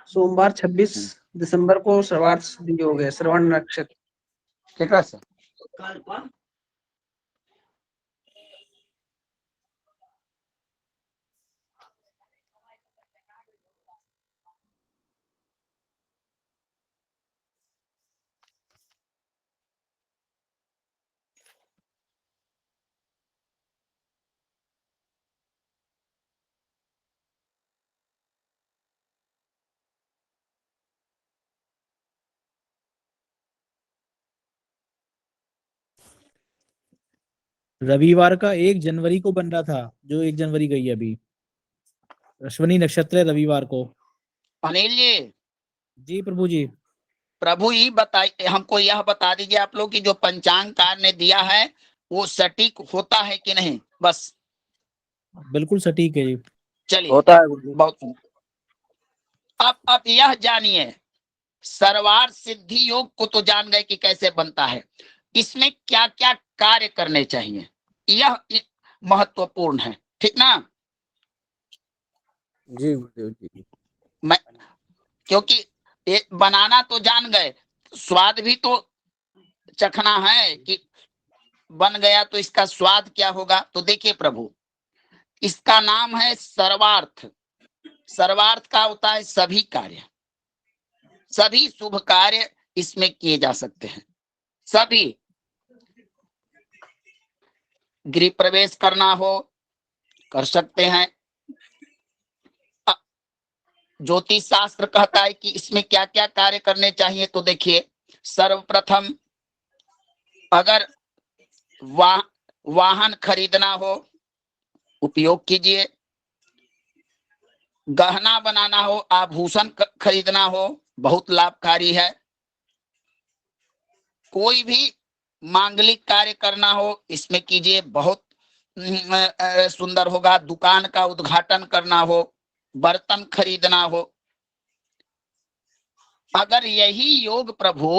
सोमवार 26 दिसंबर को सर्वार्थ सिद्धि योग है, श्रवण नक्षत्र। ठीक है सर। रविवार का 1 जनवरी को बन रहा था, जो 1 जनवरी गई अभी। अश्विनी नक्षत्र है रविवार को। अनिल जी, जी प्रभु जी। प्रभु ही बताइए, हमको यह बता दीजिए आप लोग कि जो पंचांगकार ने दिया है वो सटीक होता है कि नहीं, बस। बिल्कुल सटीक है जी। चलिए, होता है गुरुजी। बहुत। अब यह जानिए, सर्वार्थ सिद्धि योग को तो जान गए कि कैसे बनता है, इसमें क्या क्या कार्य करने चाहिए, यह महत्वपूर्ण है, ठीक ना। जी गुरुदेव जी। मैं, क्योंकि ये बनाना तो जान गए, स्वाद भी तो चखना है कि बन गया तो इसका स्वाद क्या होगा। तो देखिए प्रभु, इसका नाम है सर्वार्थ। सर्वार्थ का होता है सभी कार्य, सभी शुभ कार्य इसमें किए जा सकते हैं। सभी, गृह प्रवेश करना हो कर सकते हैं। ज्योतिष शास्त्र कहता है कि इसमें क्या क्या कार्य करने चाहिए। तो देखिए, सर्वप्रथम अगर वाहन खरीदना हो, उपयोग कीजिए। गहना बनाना हो, आभूषण खरीदना हो, बहुत लाभकारी है। कोई भी मांगलिक कार्य करना हो, इसमें कीजिए, बहुत सुंदर होगा। दुकान का उद्घाटन करना हो, बर्तन खरीदना हो, अगर यही योग प्रभु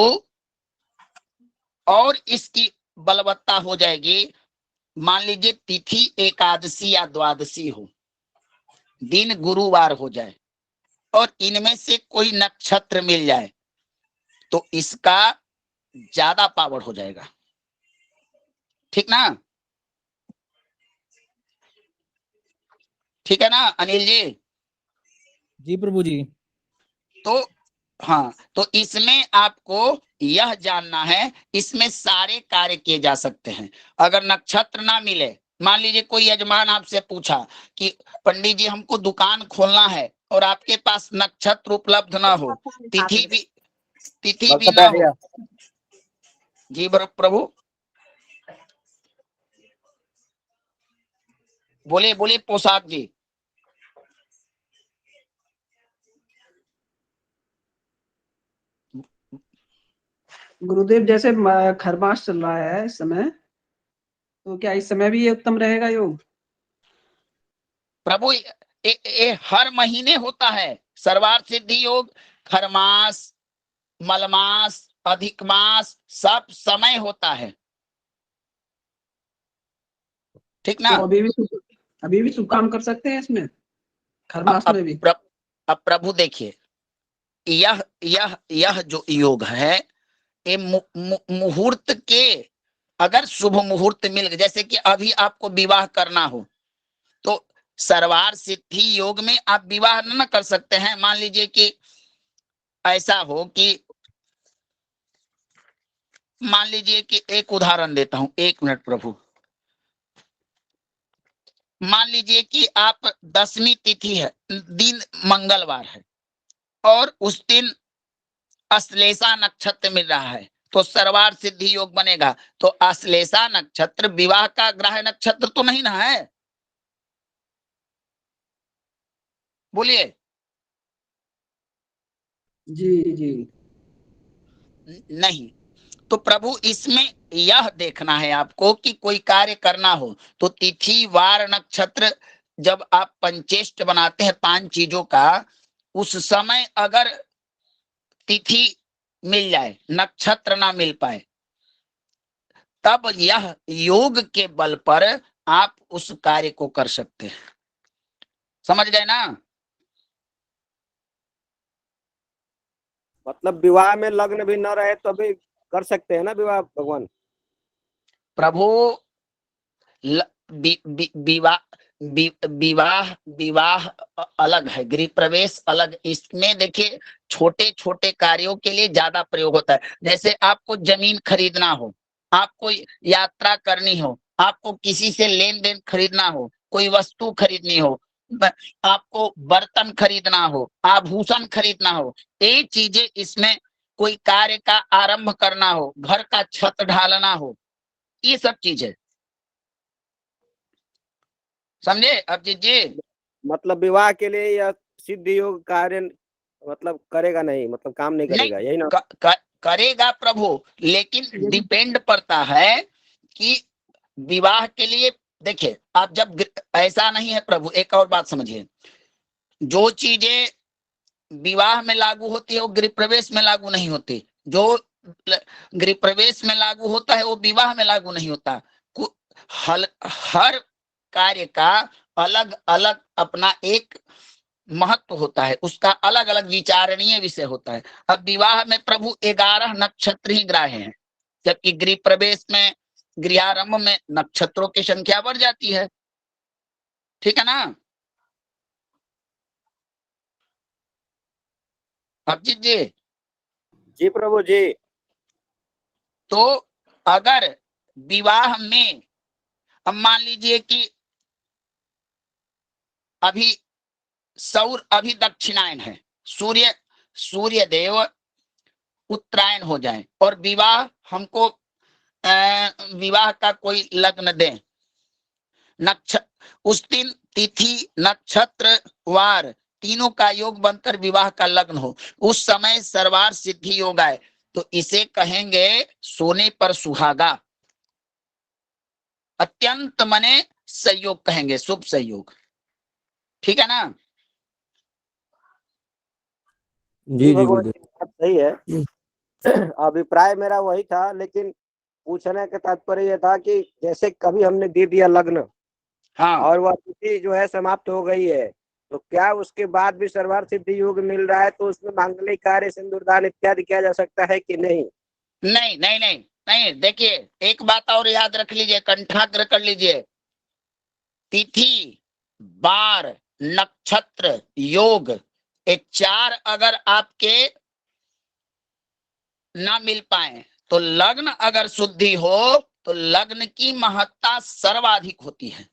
और इसकी बलवत्ता हो जाएगी। मान लीजिए तिथि एकादशी या द्वादशी हो, दिन गुरुवार हो जाए और इनमें से कोई नक्षत्र मिल जाए, तो इसका ज्यादा पावर हो जाएगा, ठीक ना। ठीक है ना अनिल जी। जी प्रभु जी। तो हाँ, तो इसमें आपको यह जानना है, इसमें सारे कार्य किए जा सकते हैं। अगर नक्षत्र ना मिले, मान लीजिए कोई यजमान आपसे पूछा कि पंडित जी हमको दुकान खोलना है और आपके पास नक्षत्र उपलब्ध ना हो, तिथि भी ना हो। जी प्रभु, बोले बोले पोशाक जी। गुरुदेव, जैसे खरमास चल रहा है इस समय, तो क्या इस समय भी ये उत्तम रहेगा योग? प्रभु ये हर महीने होता है सर्वार्थ सिद्धि योग। खरमास, मलमास, अधिक मास, सब समय होता है, ठीक ना। तो अभी भी शुभ काम कर सकते हैं इसमें, खरमास में भी? अब प्रभु देखिए, यह जो योग है, ये मुहूर्त के, अगर शुभ मुहूर्त मिल गए, जैसे कि अभी आपको विवाह करना हो तो सर्वार्थ सिद्धि योग में आप विवाह न कर सकते हैं। मान लीजिए कि ऐसा हो कि, मान लीजिए कि एक उदाहरण देता हूं, 1 मिनट प्रभु। मान लीजिए कि आप 10वीं तिथि है, दिन मंगलवार है और उस दिन अश्लेषा नक्षत्र मिल रहा है, तो सर्वार्थ सिद्धि योग बनेगा। तो अश्लेषा नक्षत्र विवाह का ग्रह नक्षत्र तो नहीं ना है, बोलिए। जी जी। नहीं, तो प्रभु इसमें यह देखना है आपको कि कोई कार्य करना हो तो तिथि वार नक्षत्र, जब आप पंचेष्ट बनाते हैं 5 चीजों का, उस समय अगर तिथि मिल जाए, नक्षत्र ना मिल पाए, तब यह योग के बल पर आप उस कार्य को कर सकते हैं। समझ गए ना। मतलब विवाह में लग्न भी न रहे तो भी कर सकते हैं ना विवाह भगवान। प्रभु विवाह विवाह अलग है, गृह प्रवेश अलग। इसमें देखिए छोटे छोटे कार्यों के लिए ज्यादा प्रयोग होता है। जैसे आपको जमीन खरीदना हो, आपको यात्रा करनी हो, आपको किसी से लेन देन खरीदना हो, कोई वस्तु खरीदनी हो, आपको बर्तन खरीदना हो, आभूषण खरीदना हो, ये चीजें, इसमें कोई कार्य का आरंभ करना हो, घर का छत ढालना हो, ये सब चीजें समझे अभिजीत जी? मतलब विवाह के लिए यह सिद्ध योग कार्य मतलब करेगा नहीं, मतलब काम नहीं करेगा, यही ना? करेगा प्रभु, लेकिन डिपेंड पड़ता है कि विवाह के लिए। देखिए आप जब ऐसा नहीं है प्रभु, एक और बात समझिए, जो चीजें विवाह में लागू होती है वो गृह प्रवेश में लागू नहीं होती। जो गृह प्रवेश में लागू होता है वो विवाह में लागू नहीं होता। हर कार्य का अलग अलग अपना एक महत्व होता है, उसका अलग अलग विचारणीय विषय होता है। अब विवाह में प्रभु 11 नक्षत्र ही ग्राह्य हैं, जबकि गृह प्रवेश में, गृहारंभ में नक्षत्रों की संख्या बढ़ जाती है। ठीक है ना अभिजीत जी? जी प्रभु जी। तो अगर विवाह में, अब मान लीजिए कि अभी अभी दक्षिणायन है, सूर्य देव उत्तरायण हो जाए और विवाह हमको विवाह का कोई लग्न दे, उस दिन तिथि नक्षत्र वार तीनों का योग बनकर विवाह का लग्न हो, उस समय सर्वार सिद्धि योग आए, तो इसे कहेंगे सोने पर सुहागा। अत्यंत मने संयोग कहेंगे, शुभ संयोग। ठीक है ना? जी जी भगवान गुरुदेव। की बात सही है। अभिप्राय मेरा वही था, लेकिन पूछने का तात्पर्य यह था कि जैसे कभी हमने दे दिया लग्न, हाँ, और वह तिथि जो है समाप्त हो गई है, तो क्या उसके बाद भी सर्वार्थ सिद्धि योग मिल रहा है, तो उसमें मांगलिक कार्य, सिंदूरदान इत्यादि किया जा सकता है कि नहीं? नहीं नहीं नहीं नहीं। देखिए एक बात और याद रख लीजिए, कंठाग्र कर लीजिए, तिथि बार नक्षत्र योग ये 4 अगर आपके ना मिल पाए तो लग्न अगर शुद्धि हो तो लग्न की महत्ता सर्वाधिक होती है।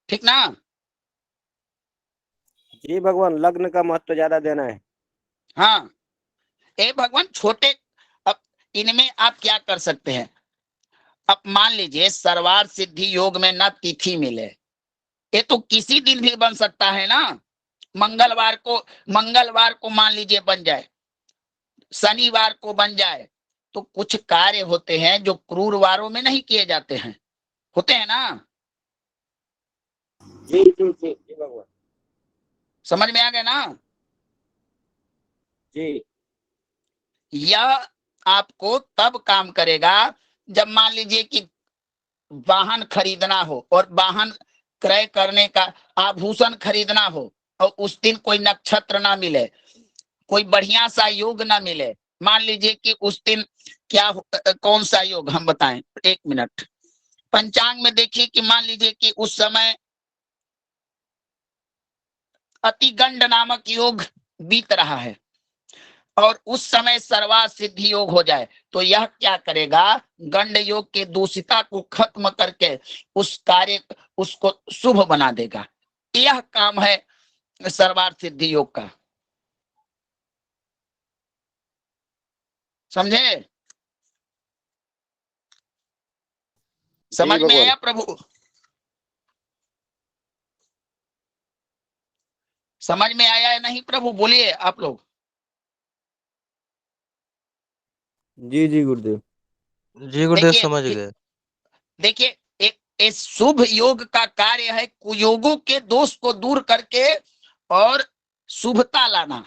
ठीक ना? जी भगवान, लग्न का महत्व ज्यादा देना है। हाँ, ए भगवान छोटे, अब इनमें आप क्या कर सकते हैं? अब मान लीजिए सर्वार्थ सिद्धि योग में ना तिथि मिले, ये तो किसी दिन भी बन सकता है ना। मंगलवार को मान लीजिए बन जाए, शनिवार को बन जाए, तो कुछ कार्य होते हैं जो क्रूर वारों में नहीं किए जाते हैं, होते हैं ना। जी जी जी जी भगवान। समझ में आ गया ना? जी यह आपको तब काम करेगा जब मान लीजिए कि वाहन खरीदना हो और वाहन क्रय करने का, आभूषण खरीदना हो और उस दिन कोई नक्षत्र ना मिले, कोई बढ़िया सा योग ना मिले। मान लीजिए कि उस दिन कौन सा योग हम बताएं, 1 मिनट। पंचांग में देखिए कि मान लीजिए कि उस समय अतिगंड नामक योग बीत रहा है और उस समय सर्वार्थ सिद्धि योग हो जाए, तो यह क्या करेगा? गंड योग के दूषिता को खत्म करके उस कार्य उसको शुभ बना देगा। यह काम है सर्वार्थ सिद्धि योग का। समझे? समझ में आया प्रभु? समझ में आया है नहीं प्रभु? बोलिए आप लोग। जी जी गुरुदेव। जी गुरुदेव समझ गए। देखिए एक शुभ योग का कार्य है कुयोगों के दोष को दूर करके और शुभता लाना।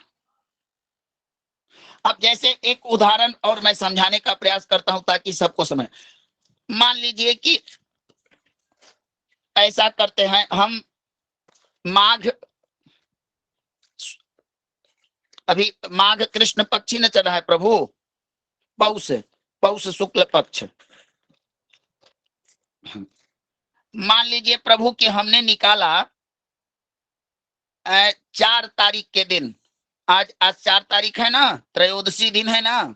अब जैसे एक उदाहरण और मैं समझाने का प्रयास करता हूं ताकि सबको समझ। मान लीजिए कि ऐसा करते हैं हम, अभी माघ कृष्ण पक्षी न चल रहा है प्रभु, पौष शुक्ल पक्ष। मान लीजिए प्रभु कि हमने निकाला 4 तारीख के दिन, आज 4 तारीख है ना, त्रयोदशी दिन है ना,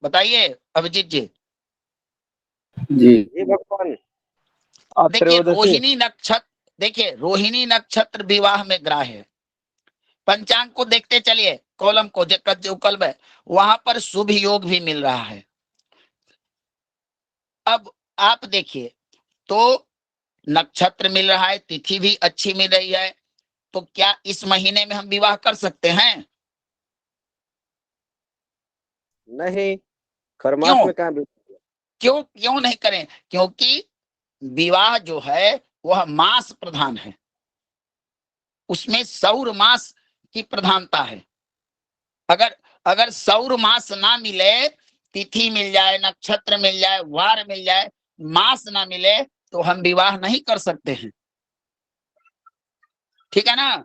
बताइए अभिजीत जी। जी भगवान। देखिए रोहिणी नक्षत्र विवाह में ग्राह्य है। पंचांग को देखते चलिए, कॉलम को जो कल्ब है वहां पर शुभ योग भी मिल रहा है। अब आप देखिए, तो नक्षत्र मिल रहा है, तिथि भी अच्छी मिल रही है, तो क्या इस महीने में हम विवाह कर सकते हैं? नहीं, खरमास क्यों? में कहाँ क्यों क्यों नहीं करें? क्योंकि विवाह जो है वह मास प्रधान है, उसमें सौर मास की प्रधानता है। अगर अगर सौर मास ना मिले, तिथि मिल जाए, नक्षत्र मिल जाए, वार मिल जाए, मास ना मिले, तो हम विवाह नहीं कर सकते हैं। ठीक है ना?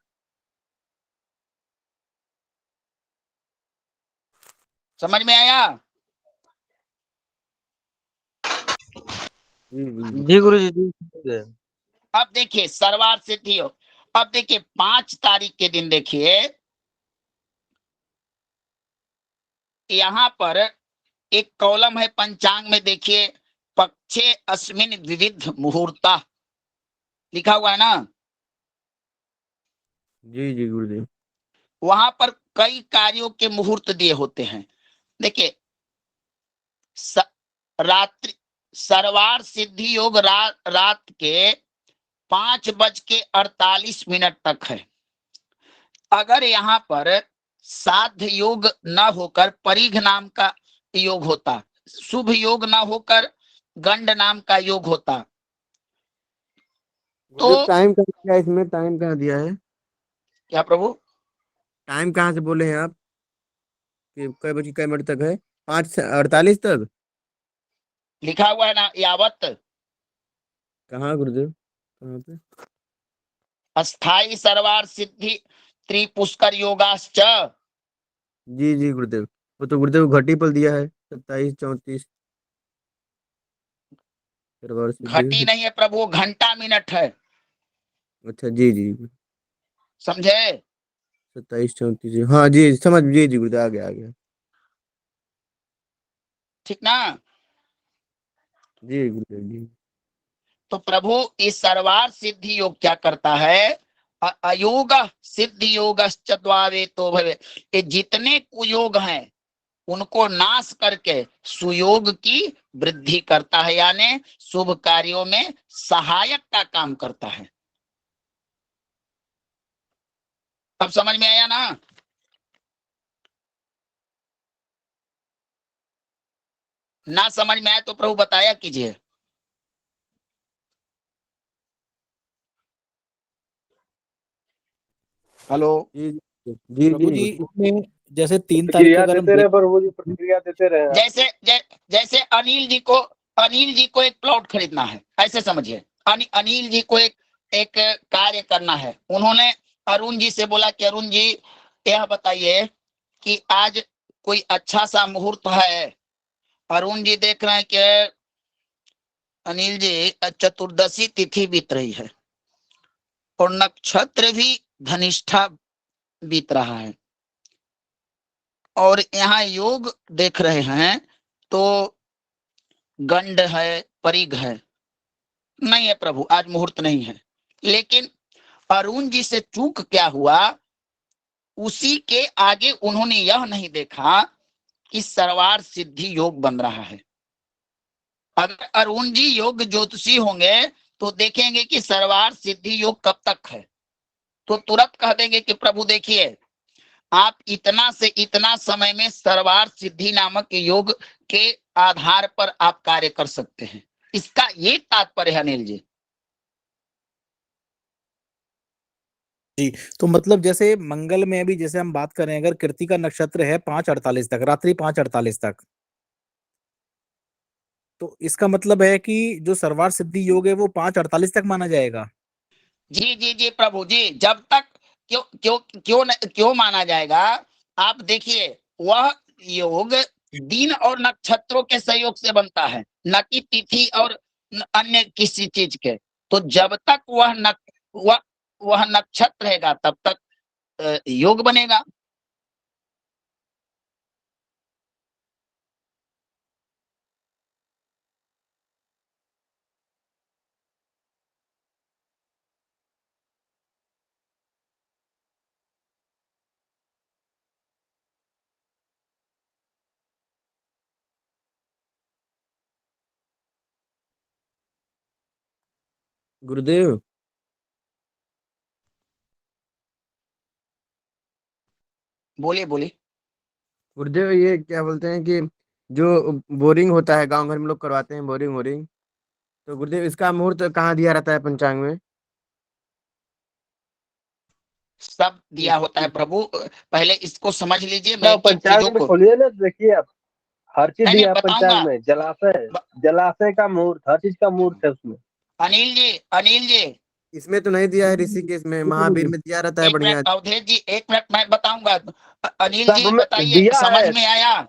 समझ में आया? जी गुरु जी। अब देखिए सर्वार्थ सिद्धि योग। अब देखिए 5 तारीख के दिन देखिए, यहाँ पर एक कॉलम है पंचांग में, देखिए पक्षे अस्मिन विविध मुहूर्ता लिखा हुआ है ना। जी जी गुरुदेव। वहां पर कई कार्यों के मुहूर्त दिए होते हैं। देखिए रात्रि सर्वार्थ सिद्धि योग रात के 5:48 तक है। अगर यहाँ पर साध्य योग न होकर परिघ नाम का योग होता, शुभ योग न होकर गंड नाम का योग होता, तो टाइम कहाँ दिया है इसमें? टाइम कहाँ दिया है? क्या प्रभु? टाइम कहाँ से बोले हैं आप कि कै बजे कै मिनट तक है? 5:48 तक? लिखा हुआ है ना यावत। कहाँ गुरुदेव, कहाँ पे? अस्थाई सर्वार्थ सिद्धि त्रिपुष्कर योगाश्च। जी जी गुरुदेव, वो तो गुरुदेव घटी पर दिया है 27-34 दरबार घटी सिद्धि। नहीं है प्रभु, घंटा मिनट है, अच्छा जी जी। समझे? 27-34, हाँ जी समझ, जी जी गुरुदेव, आ गया आ गया। ठीक ना? जी गुरुदेव जी। तो प्रभु इस सर्वार्थ सिद्धि योग क्या करता है? अयोग सिद्धि योग द्वावे तो भवे, ये जितने कुयोग हैं उनको नाश करके सुयोग की वृद्धि करता है, यानी शुभ कार्यों में सहायक का काम करता है। अब समझ में आया ना? ना समझ में आया तो प्रभु बताया कीजिए। हेलो। जी जी प्रभु जी जी गुरुदेव। इसमें जैसे 3 तारीख को प्रतिक्रिया अगर हम देते रहे देख प्रभु जी, प्रतिक्रिया देते रहे आप जैसे लोग। जैसे अनिल जी को एक प्लॉट खरीदना है, ऐसे समझिए। अनिल जी को एक कार्य करना है। उन्होंने अरुण जी से बोला कि अरुण जी यह बताइए कि आज कोई अच्छा सा मुहूर्त है। अरुण जी देख रहे हैं कि अनिल जी चतुर्दशी तिथि बीत रही है और नक्षत्र भी धनिष्ठा बीत रहा है, और यहाँ योग देख रहे हैं तो गंड है, परिघ है। नहीं है प्रभु, आज मुहूर्त नहीं है। लेकिन अरुण जी से चूक क्या हुआ, उसी के आगे उन्होंने यह नहीं देखा कि सर्वार्थ सिद्धि योग बन रहा है। अगर अरुण जी योग ज्योतिषी होंगे तो देखेंगे कि सर्वार्थ सिद्धि योग कब तक है, तो तुरंत कह देंगे कि प्रभु देखिए आप इतना से इतना समय में सर्वार्थ सिद्धि नामक योग के आधार पर आप कार्य कर सकते हैं। इसका ये तात्पर्य है अनिल जी। जी, तो मतलब जैसे मंगल में भी जैसे हम बात करें, अगर कृतिका नक्षत्र है 5:48 तक, रात्रि 5:48 तक, तो इसका मतलब है कि जो सर्वार्थ सिद्धि योग है वो 5:48 तक माना जाएगा। जी जी जी प्रभु जी, जब तक क्यों क्यों क्यों माना जाएगा? आप देखिए वह योग दिन और नक्षत्रों के सहयोग से बनता है, न कि तिथि और अन्य किसी चीज के। तो जब तक वह नक्षत्र रहेगा तब तक योग बनेगा। गुरुदेव बोलिए बोलिए। गुरुदेव ये क्या बोलते हैं कि जो बोरिंग होता है गांव घर में लोग करवाते हैं बोरिंग वोरिंग, तो गुरुदेव इसका मुहूर्त कहाँ दिया रहता है पंचांग में? सब दिया होता है प्रभु, पहले इसको समझ लीजिए, मैं ना एक एक चीजों पंचांग में को खोलिए ना, देखिए आप, हर चीज नहीं दिया नहीं है बताऊंगा। पंचांग में। जलाशय, ब- जलाशय का मुहूर्त, हर चीज का मुहूर्त है उसमें। अनिल जी, अनिल जी, इसमें तो नहीं दिया है, ऋषिकेश में जी महावीर प्रभु में दिया रहता है एक बढ़िया। मिनट अवधेश जी, एक मिनट मैं बताऊंगा। अनिल सब जी में बताइए, दिया समझ है। में आया?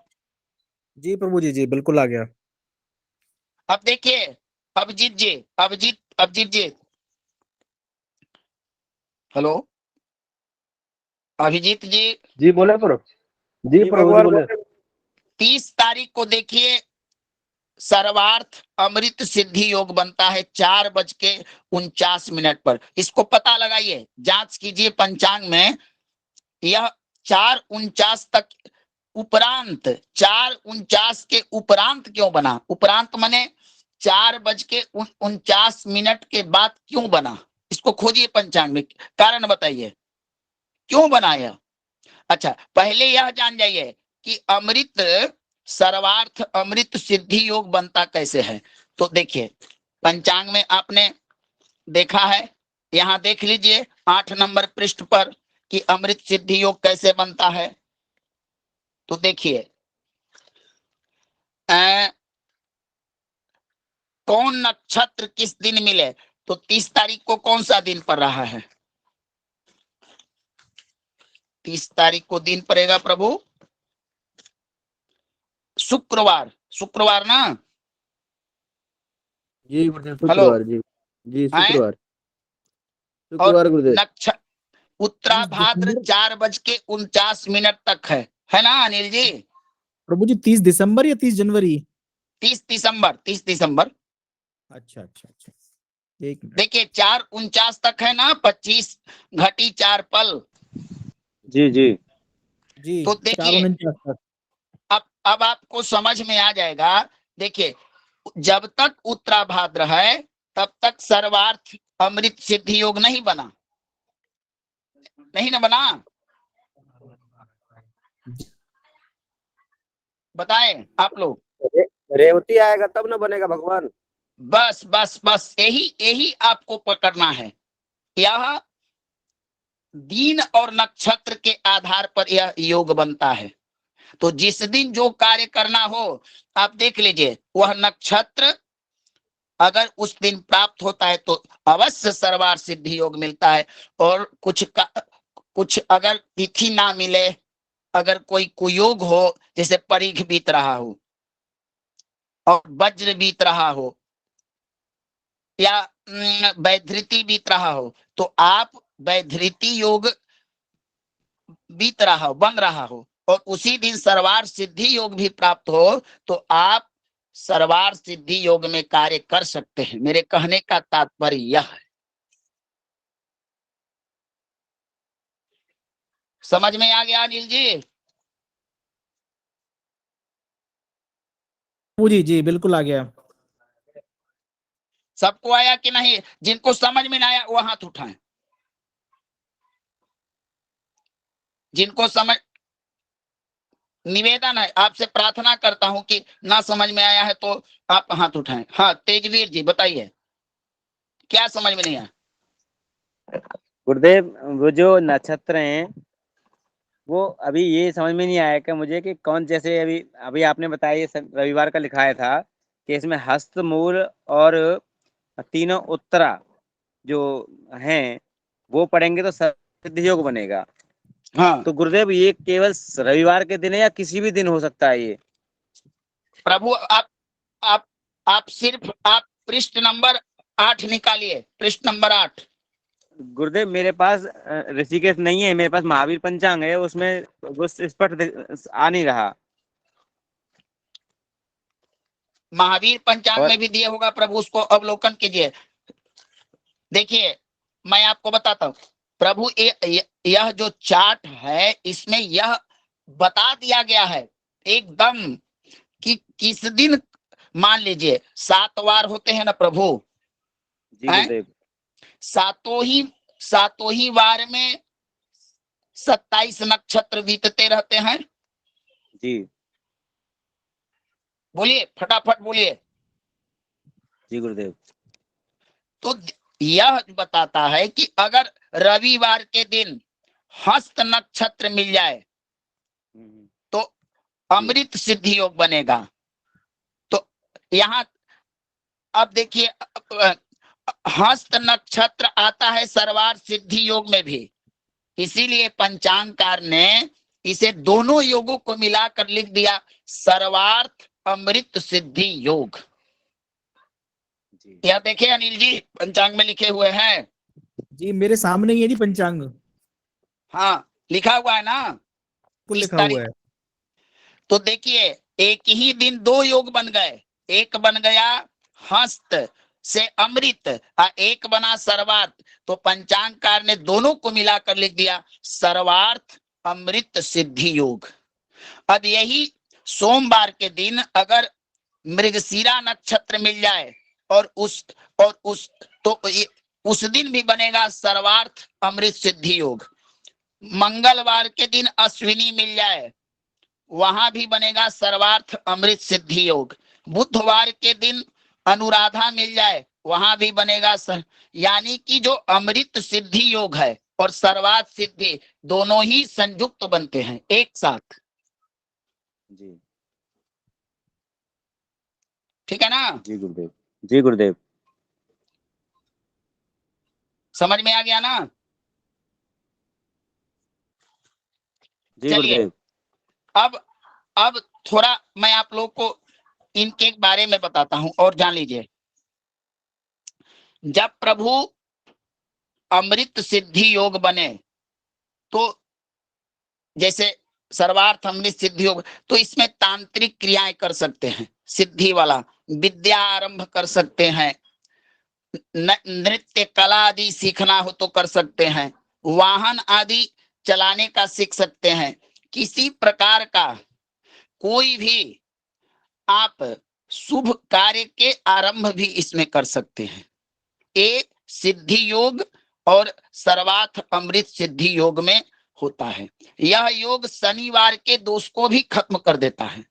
जी प्रभु जी, जी बिल्कुल आ गया। अब देखिए, अभिजीत जी, अभिजीत जी, हेलो अभिजीत जी, जी बोले प्रभु, जी प्रभु जी बोले। 30 तारीख को देखिए सर्वार्थ अमृत सिद्धि योग बनता है 4:49 पर। इसको पता लगाइए, जांच कीजिए पंचांग में, यह 4:49 तक उपरांत, 4:49 के उपरांत क्यों बना? उपरांत माने 4:49 के बाद क्यों बना? इसको खोजिए पंचांग में, कारण बताइए क्यों बना यह। अच्छा, पहले यह जान जाइए कि अमृत सर्वार्थ अमृत सिद्धि योग बनता कैसे है। तो देखिए पंचांग में आपने देखा है, यहां देख लीजिए 8 नंबर पृष्ठ पर कि अमृत सिद्धि योग कैसे बनता है। तो देखिए कौन नक्षत्र किस दिन मिले, तो 30 तारीख को कौन सा दिन पड़ रहा है? 30 तारीख को दिन पड़ेगा प्रभु शुक्रवार, शुक्रवार ना? जी गुरुदेव हेलो शुक्रवार, जी जी हैं? शुक्रवार, और शुक्रवार गुरुदेव। नक्षत्र 30 उत्तराभाद्र दिसंबर 4:49 तक है ना अनिल जी? प्रभु जी, 30 दिसंबर या 30 जनवरी? 30 दिसंबर, 30 दिसंबर। अच्छा अच्छा अच्छा, एक मिनट। देखिए 4:49 तक है ना, 25 घटी 4 पल। जी जी जी तो 4 देखिए 49 तक। अब आपको समझ में आ जाएगा। देखिए जब तक उत्तराभाद्र है तब तक सर्वार्थ अमृत सिद्धि योग नहीं बना, नहीं ना बना, बताएं आप लोग। रेवती आएगा तब ना बनेगा भगवान। बस बस बस यही यही आपको पकड़ना है। यह दिन और नक्षत्र के आधार पर यह योग बनता है। तो जिस दिन जो कार्य करना हो आप देख लीजिए, वह नक्षत्र अगर उस दिन प्राप्त होता है तो अवश्य सर्वार्थ सिद्धि योग मिलता है। और कुछ अगर तिथि ना मिले, अगर कोई कुयोग हो, जैसे परीघ बीत रहा हो और वज्र बीत रहा हो या वैधृति बीत रहा हो, तो आप वैधृति योग बीत रहा हो, बन रहा हो, और उसी दिन सर्वार्थ सिद्धि योग भी प्राप्त हो, तो आप सर्वार्थ सिद्धि योग में कार्य कर सकते हैं। मेरे कहने का तात्पर्य यह है, समझ में आ गया अनिल जी? प्रभु जी, जी बिल्कुल आ गया। सबको आया कि नहीं? जिनको समझ में ना आया वो हाथ उठाएं। जिनको समझ, निवेदन है आपसे, प्रार्थना करता हूं कि ना समझ में आया है तो आप हाथ उठाएं। हाँ तेजवीर जी बताइए, क्या समझ में नहीं आया? गुरुदेव, वो जो नक्षत्र हैं वो अभी ये समझ में नहीं आया कि मुझे कि कौन, जैसे अभी अभी आपने बताया ये रविवार का लिखाया था कि इसमें हस्त मूल और तीनों उत्तरा जो हैं वो पढ़ेंगे तो सिद्धि योग बनेगा। हाँ तो गुरुदेव ये केवल रविवार के दिन है या किसी भी दिन हो सकता है ये? प्रभु आप आप सिर्फ आप पृष्ठ नंबर 8 निकालिए, पृष्ठ नंबर 8। गुरुदेव मेरे पास ऋषिकेश नहीं है, मेरे पास महावीर पंचांग है, उसमें वो स्पष्ट आ नहीं रहा। महावीर पंचांग और में भी दिया होगा प्रभु, उसको अवलोकन कीजिए। देखिए मैं आपको बताता हूँ प्रभु, यह जो चार्ट है इसमें यह बता दिया गया है एकदम कि किस दिन, मान लीजिए 7 वार होते हैं ना प्रभु, जी गुरुदेव। सातों ही वार में 27 नक्षत्र बीतते रहते हैं। जी बोलिए, फटाफट बोलिए। जी गुरुदेव। तो यह बताता है कि अगर रविवार के दिन हस्त नक्षत्र मिल जाए तो अमृत सिद्धि योग बनेगा। तो यहाँ अब देखिए, हस्त नक्षत्र आता है सर्वार्थ सिद्धि योग में भी, इसीलिए पंचांगकार ने इसे दोनों योगों को मिलाकर लिख दिया सर्वार्थ अमृत सिद्धि योग। जी यह देखिए अनिल जी, पंचांग में लिखे हुए हैं। जी मेरे सामने ही है जी पंचांग, हाँ, लिखा हुआ है ना कुल 30 लिखा हुआ तारीख। है। तो देखिए, एक ही दिन दो योग बन गए, एक बन गया हस्त से अमृत और एक बना सर्वार्थ। तो पंचांगकार ने दोनों को मिलाकर लिख दिया सर्वार्थ अमृत सिद्धि योग। अब यही सोमवार के दिन अगर मृगशिरा नक्षत्र मिल जाए और उस तो उस दिन भी बनेगा सर्वार्थ अमृत सिद्धि योग। मंगलवार के दिन अश्विनी मिल जाए, वहां भी बनेगा सर्वार्थ अमृत सिद्धि योग। बुधवार के दिन अनुराधा मिल जाए, वहां भी बनेगा यानी कि जो अमृत सिद्धि योग है और सर्वार्थ सिद्धि दोनों ही संयुक्त बनते हैं एक साथ। जी ठीक है ना? जी गुरुदेव। जी गुरुदेव। समझ में आ गया ना? जी चलिए, गुरुदेव। अब थोड़ा मैं आप लोग को इनके बारे में बताता हूं और जान लीजिए। जब प्रभु अमृत सिद्धि योग बने तो जैसे सर्वार्थ अमृत सिद्धि योग, तो इसमें तांत्रिक क्रियाएं कर सकते हैं, सिद्धि वाला विद्या आरंभ कर सकते हैं, नृत्य कला आदि सीखना हो तो कर सकते हैं, वाहन आदि चलाने का सीख सकते हैं, किसी प्रकार का कोई भी आप शुभ कार्य के आरंभ भी इसमें कर सकते हैं। ये सिद्धि योग और सर्वार्थ अमृत सिद्धि योग में होता है। यह योग शनिवार के दोष को भी खत्म कर देता है।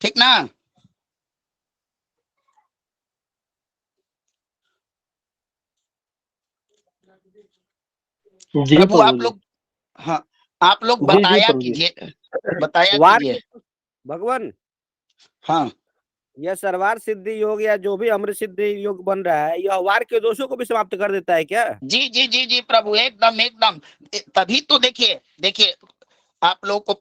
ठीक ना? जी प्रभु आप प्रभु जी। लोग, हाँ आप लोग जी जी बताया प्रभु जी। कीजिए, बताया वार कीजिए। भगवान, हाँ यह सर्वार्थ सिद्धि योग या जो भी अमृत सिद्धि योग बन रहा है, यह वार के दोषों को भी समाप्त कर देता है क्या? जी जी जी जी प्रभु, एकदम एकदम। तभी तो देखिए आप लोग को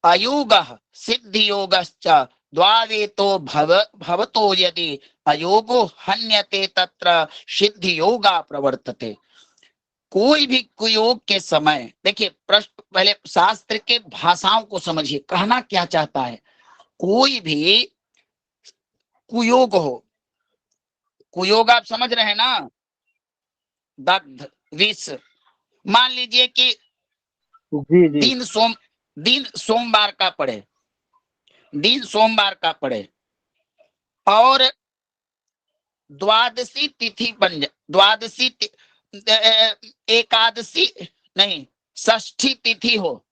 अयोग सिद्धि योगश्च द्वावेतो भवतो यदि अयोगो हन्यते तत्र सिद्धि योगा प्रवर्तते। कोई भी कुयोग के समय देखिए, प्रश्न पहले शास्त्र के भाषाओं को समझिए, कहना क्या चाहता है। कोई भी कुयोग हो, कुयोग आप समझ रहे हैं ना, दग्ध विष। मान लीजिए कि जी जी दिन सोमवार का पड़े, दिन सोमवार का पड़े और द्वादशी तिथि बन जाए, एकादशी नहीं, षष्ठी तिथि हो,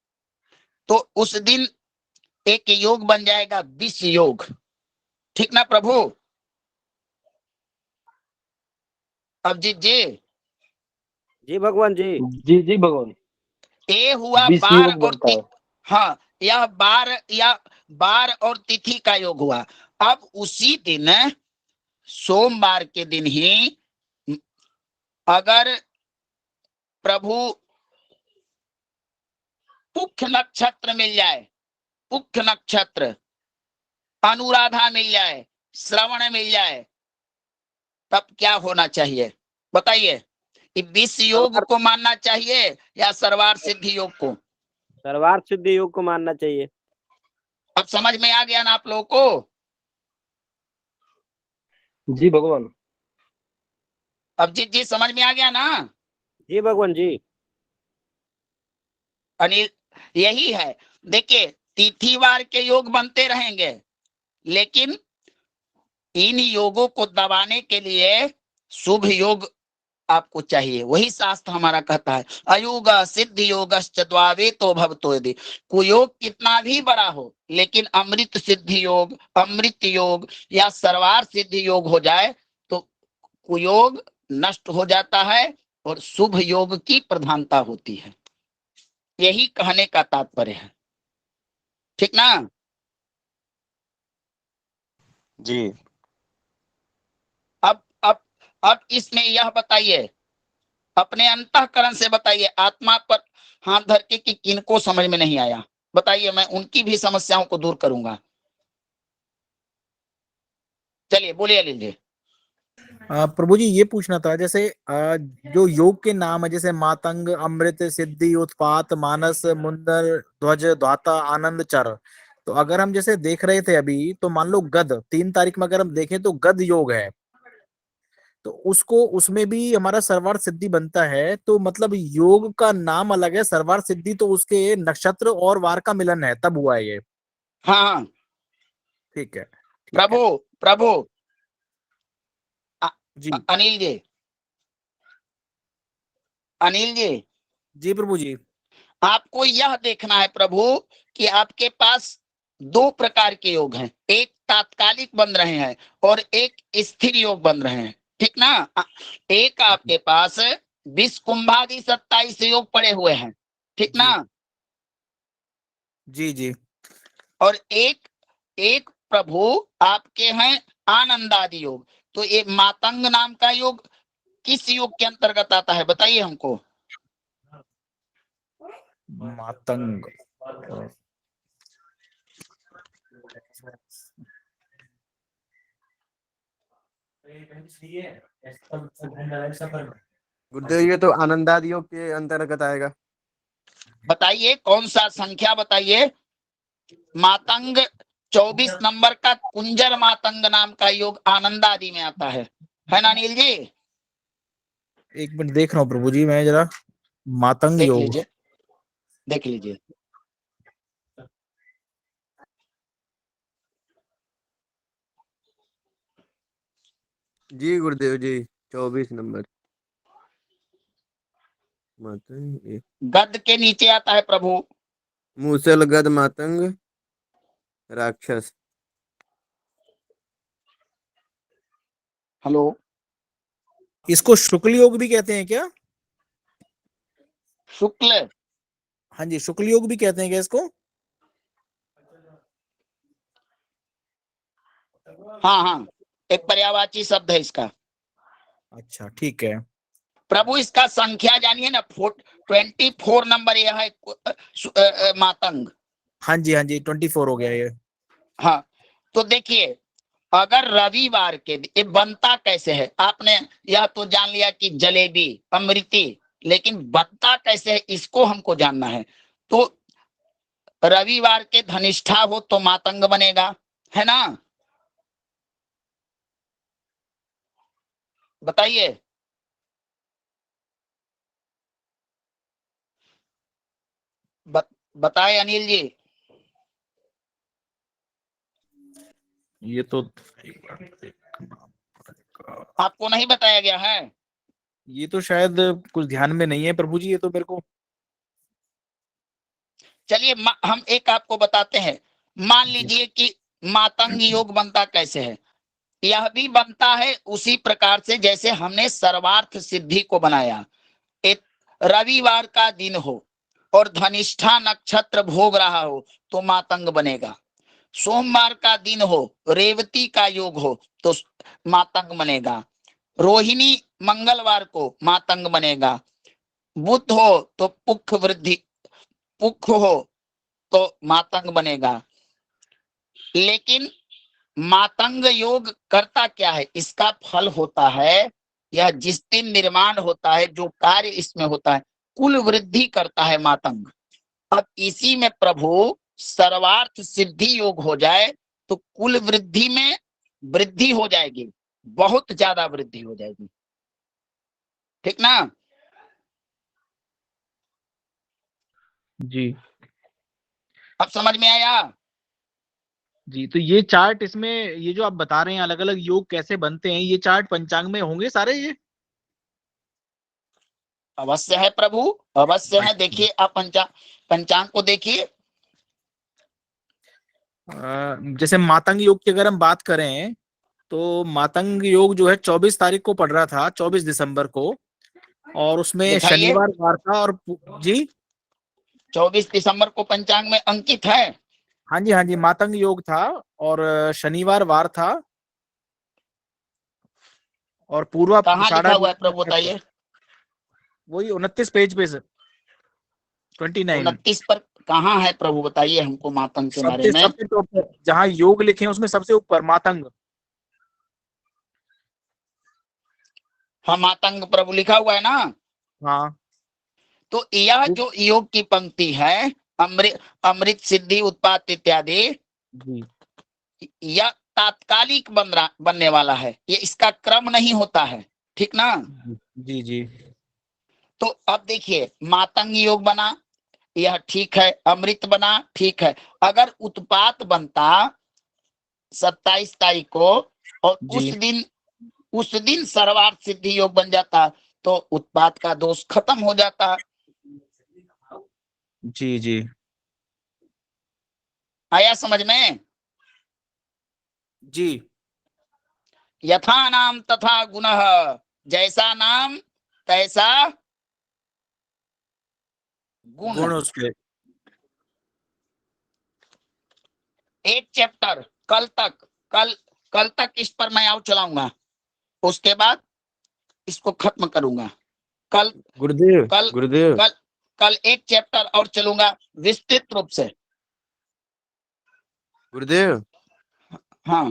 तो उस दिन एक योग बन जाएगा विष योग। ठीक ना प्रभु? अब जी जी भगवान जी। जी जी भगवान। ये हुआ विष बार योग और बनता है। हाँ, यह बार और तिथि का योग हुआ। अब उसी दिन सोमवार के दिन ही अगर प्रभु पुख्य नक्षत्र मिल जाए, पुख्य नक्षत्र, अनुराधा मिल जाए, श्रवण मिल जाए, तब क्या होना चाहिए बताइए? विष योग को मानना चाहिए या सर्वार्थ सिद्धि योग को? सर्वार्थ सिद्धि योग को मानना चाहिए। अब समझ में आ गया ना आप लोगों को? जी भगवान। अब जी समझ में आ गया ना? जी भगवान जी। अनिल, यही है। देखिए, तिथिवार के योग बनते रहेंगे, लेकिन इन योगों को दबाने के लिए शुभ योग आपको चाहिए। वही शास्त्र हमारा कहता है अयोग सिद्ध योगश्च द्वावे तो भवतो यदि। कुयोग कितना भी बड़ा हो लेकिन अमृत सिद्ध योग, अमृत योग या सर्वार सिद्ध योग हो जाए तो कुयोग नष्ट हो जाता है और शुभ योग की प्रधानता होती है। यही कहने का तात्पर्य है, ठीक ना? जी। अब इसमें यह बताइए, अपने अंतःकरण से बताइए, आत्मा पर हाथ धर के कि किनको समझ में नहीं आया बताइए, मैं उनकी भी समस्याओं को दूर करूंगा। चलिए बोलिए अनिल जी। प्रभु जी ये पूछना था, जैसे जो योग के नाम है, जैसे मातंग, अमृत, सिद्धि, उत्पात, मानस, मुंदर, ध्वज, द्वाता, आनंद, चर। तो अगर हम जैसे देख रहे थे अभी, तो मान लो गद 3 तारीख में अगर हम देखें तो गद योग है, तो उसको उसमें भी हमारा सर्वार्थ सिद्धि बनता है। तो मतलब योग का नाम अलग है, सर्वार्थ सिद्धि तो उसके नक्षत्र और वार का मिलन है, तब हुआ है ये। हाँ ठीक है, ठीक है। प्रभु प्रभु जी अनिल जी, अनिल जी, जी प्रभु जी। आपको यह देखना है प्रभु कि आपके पास 2 प्रकार के योग हैं, एक तात्कालिक बन रहे हैं और एक स्थिर योग बन रहे हैं, ठीक ना? एक आपके पास 20 कुंभादि 27 योग पड़े हुए हैं, ठीक ना? जी जी। और एक प्रभु आपके हैं आनंदादि योग। तो ये मातंग नाम का योग किस योग के अंतर्गत आता है बताइए हमको। मातंग, गुरुदेव ये तो आनंदादि योग के अंतर्गत आएगा। बताइए कौन सा संख्या बताइए। मातंग 24 नंबर का कुंजर मातंग नाम का योग आनंदादि में आता है ना अनिल जी? एक मिनट देख रहा हूँ प्रभु जी, मैं जरा मातंग देख योग। लीजिए, देख लीजिए। जी गुरुदेव जी 24 नंबर मातंग, गद के नीचे आता है प्रभु। मूसल, गद, मातंग, राक्षस। हेलो, इसको शुक्ल योग भी कहते हैं क्या? शुक्ल, हाँ जी, शुक्ल योग भी कहते हैं क्या इसको? हाँ हाँ, एक पर्यायवाची शब्द है इसका। अच्छा ठीक है। प्रभु इसका संख्या जानिए ना, 24 नंबर यह है मातंग। हाँ जी 24 हो गया ये। हाँ, तो देखिए अगर रविवार के ये बनता कैसे है, आपने यह तो जान लिया कि जलेबी अमृति, लेकिन बनता कैसे है इसको हमको जानना है। तो रविवार के धनिष्ठा हो तो मातंग बनेगा, है ना? बताइए। बताए अनिल जी। ये तो आपको नहीं बताया गया है? ये तो शायद कुछ ध्यान में नहीं है प्रभु जी, ये तो मेरे को। चलिए हम एक आपको बताते हैं। मान लीजिए कि मातंग योग बनता कैसे है। यह भी बनता है उसी प्रकार से जैसे हमने सर्वार्थ सिद्धि को बनाया। एक रविवार का दिन हो और धनिष्ठा नक्षत्र भोग रहा हो तो मातंग बनेगा। सोमवार का दिन हो, रेवती का योग हो तो मातंग बनेगा। रोहिणी मंगलवार को मातंग बनेगा। बुध हो तो पुख वृद्धि, पुख हो तो मातंग बनेगा। लेकिन मातंग योग करता क्या है, इसका फल होता है, यह जिस दिन निर्माण होता है, जो कार्य इसमें होता है, कुल वृद्धि करता है मातंग। अब इसी में प्रभु सर्वार्थ सिद्धि योग हो जाए तो कुल वृद्धि में वृद्धि हो जाएगी, बहुत ज्यादा वृद्धि हो जाएगी, ठीक ना? जी अब समझ में आया? जी, तो ये चार्ट इसमें ये जो आप बता रहे हैं अलग अलग योग कैसे बनते हैं, ये चार्ट पंचांग में होंगे सारे ये? अवश्य है प्रभु, अवश्य है। देखिए आप पंचांग को देखिए। जैसे मातंग योग की अगर हम बात करें तो मातंग योग जो है 24 तारीख को पड़ रहा था, 24 दिसंबर को, और उसमें दिखाइए। शनिवार वार था और जी 24 दिसंबर को पंचांग में अंकित है। हाँ जी, हाँ जी, मातंग योग था और शनिवार वार था और पूर्वा कहाँ साढ़ा लिखा हुआ है प्रभु बताइए? वही 29 पेज पे 29 29 पर कहाँ है प्रभु बताइए हमको मातंग के बारे सबसे में। सबसे टॉप पे जहाँ योग लिखे हैं उसमें सबसे ऊपर मातंग। हाँ मातंग प्रभु लिखा हुआ है ना। हाँ, तो यह जो योग की पंक्ति है, अमृत सिद्धि उत्पात इत्यादि, जी यह तात्कालिक बनने वाला है, ये इसका क्रम नहीं होता है, ठीक ना। जी जी तो अब देखिए मातंग योग बना, यह ठीक है। अमृत बना, ठीक है। अगर उत्पात बनता 27 तारीख को और जी उस दिन सर्वार्थ सिद्धि योग बन जाता तो उत्पात का दोष खत्म हो जाता। जी जी आया समझ में? जी यथा नाम तथा गुणः, जैसा नाम तैसा गुण। उसके एक चैप्टर कल तक इस पर मैं आउ चलाऊंगा, उसके बाद इसको खत्म करूंगा। कल गुरुदेव कल गुरुदेव कल कल एक चैप्टर और चलूंगा विस्तृत रूप से। गुरुदेव हाँ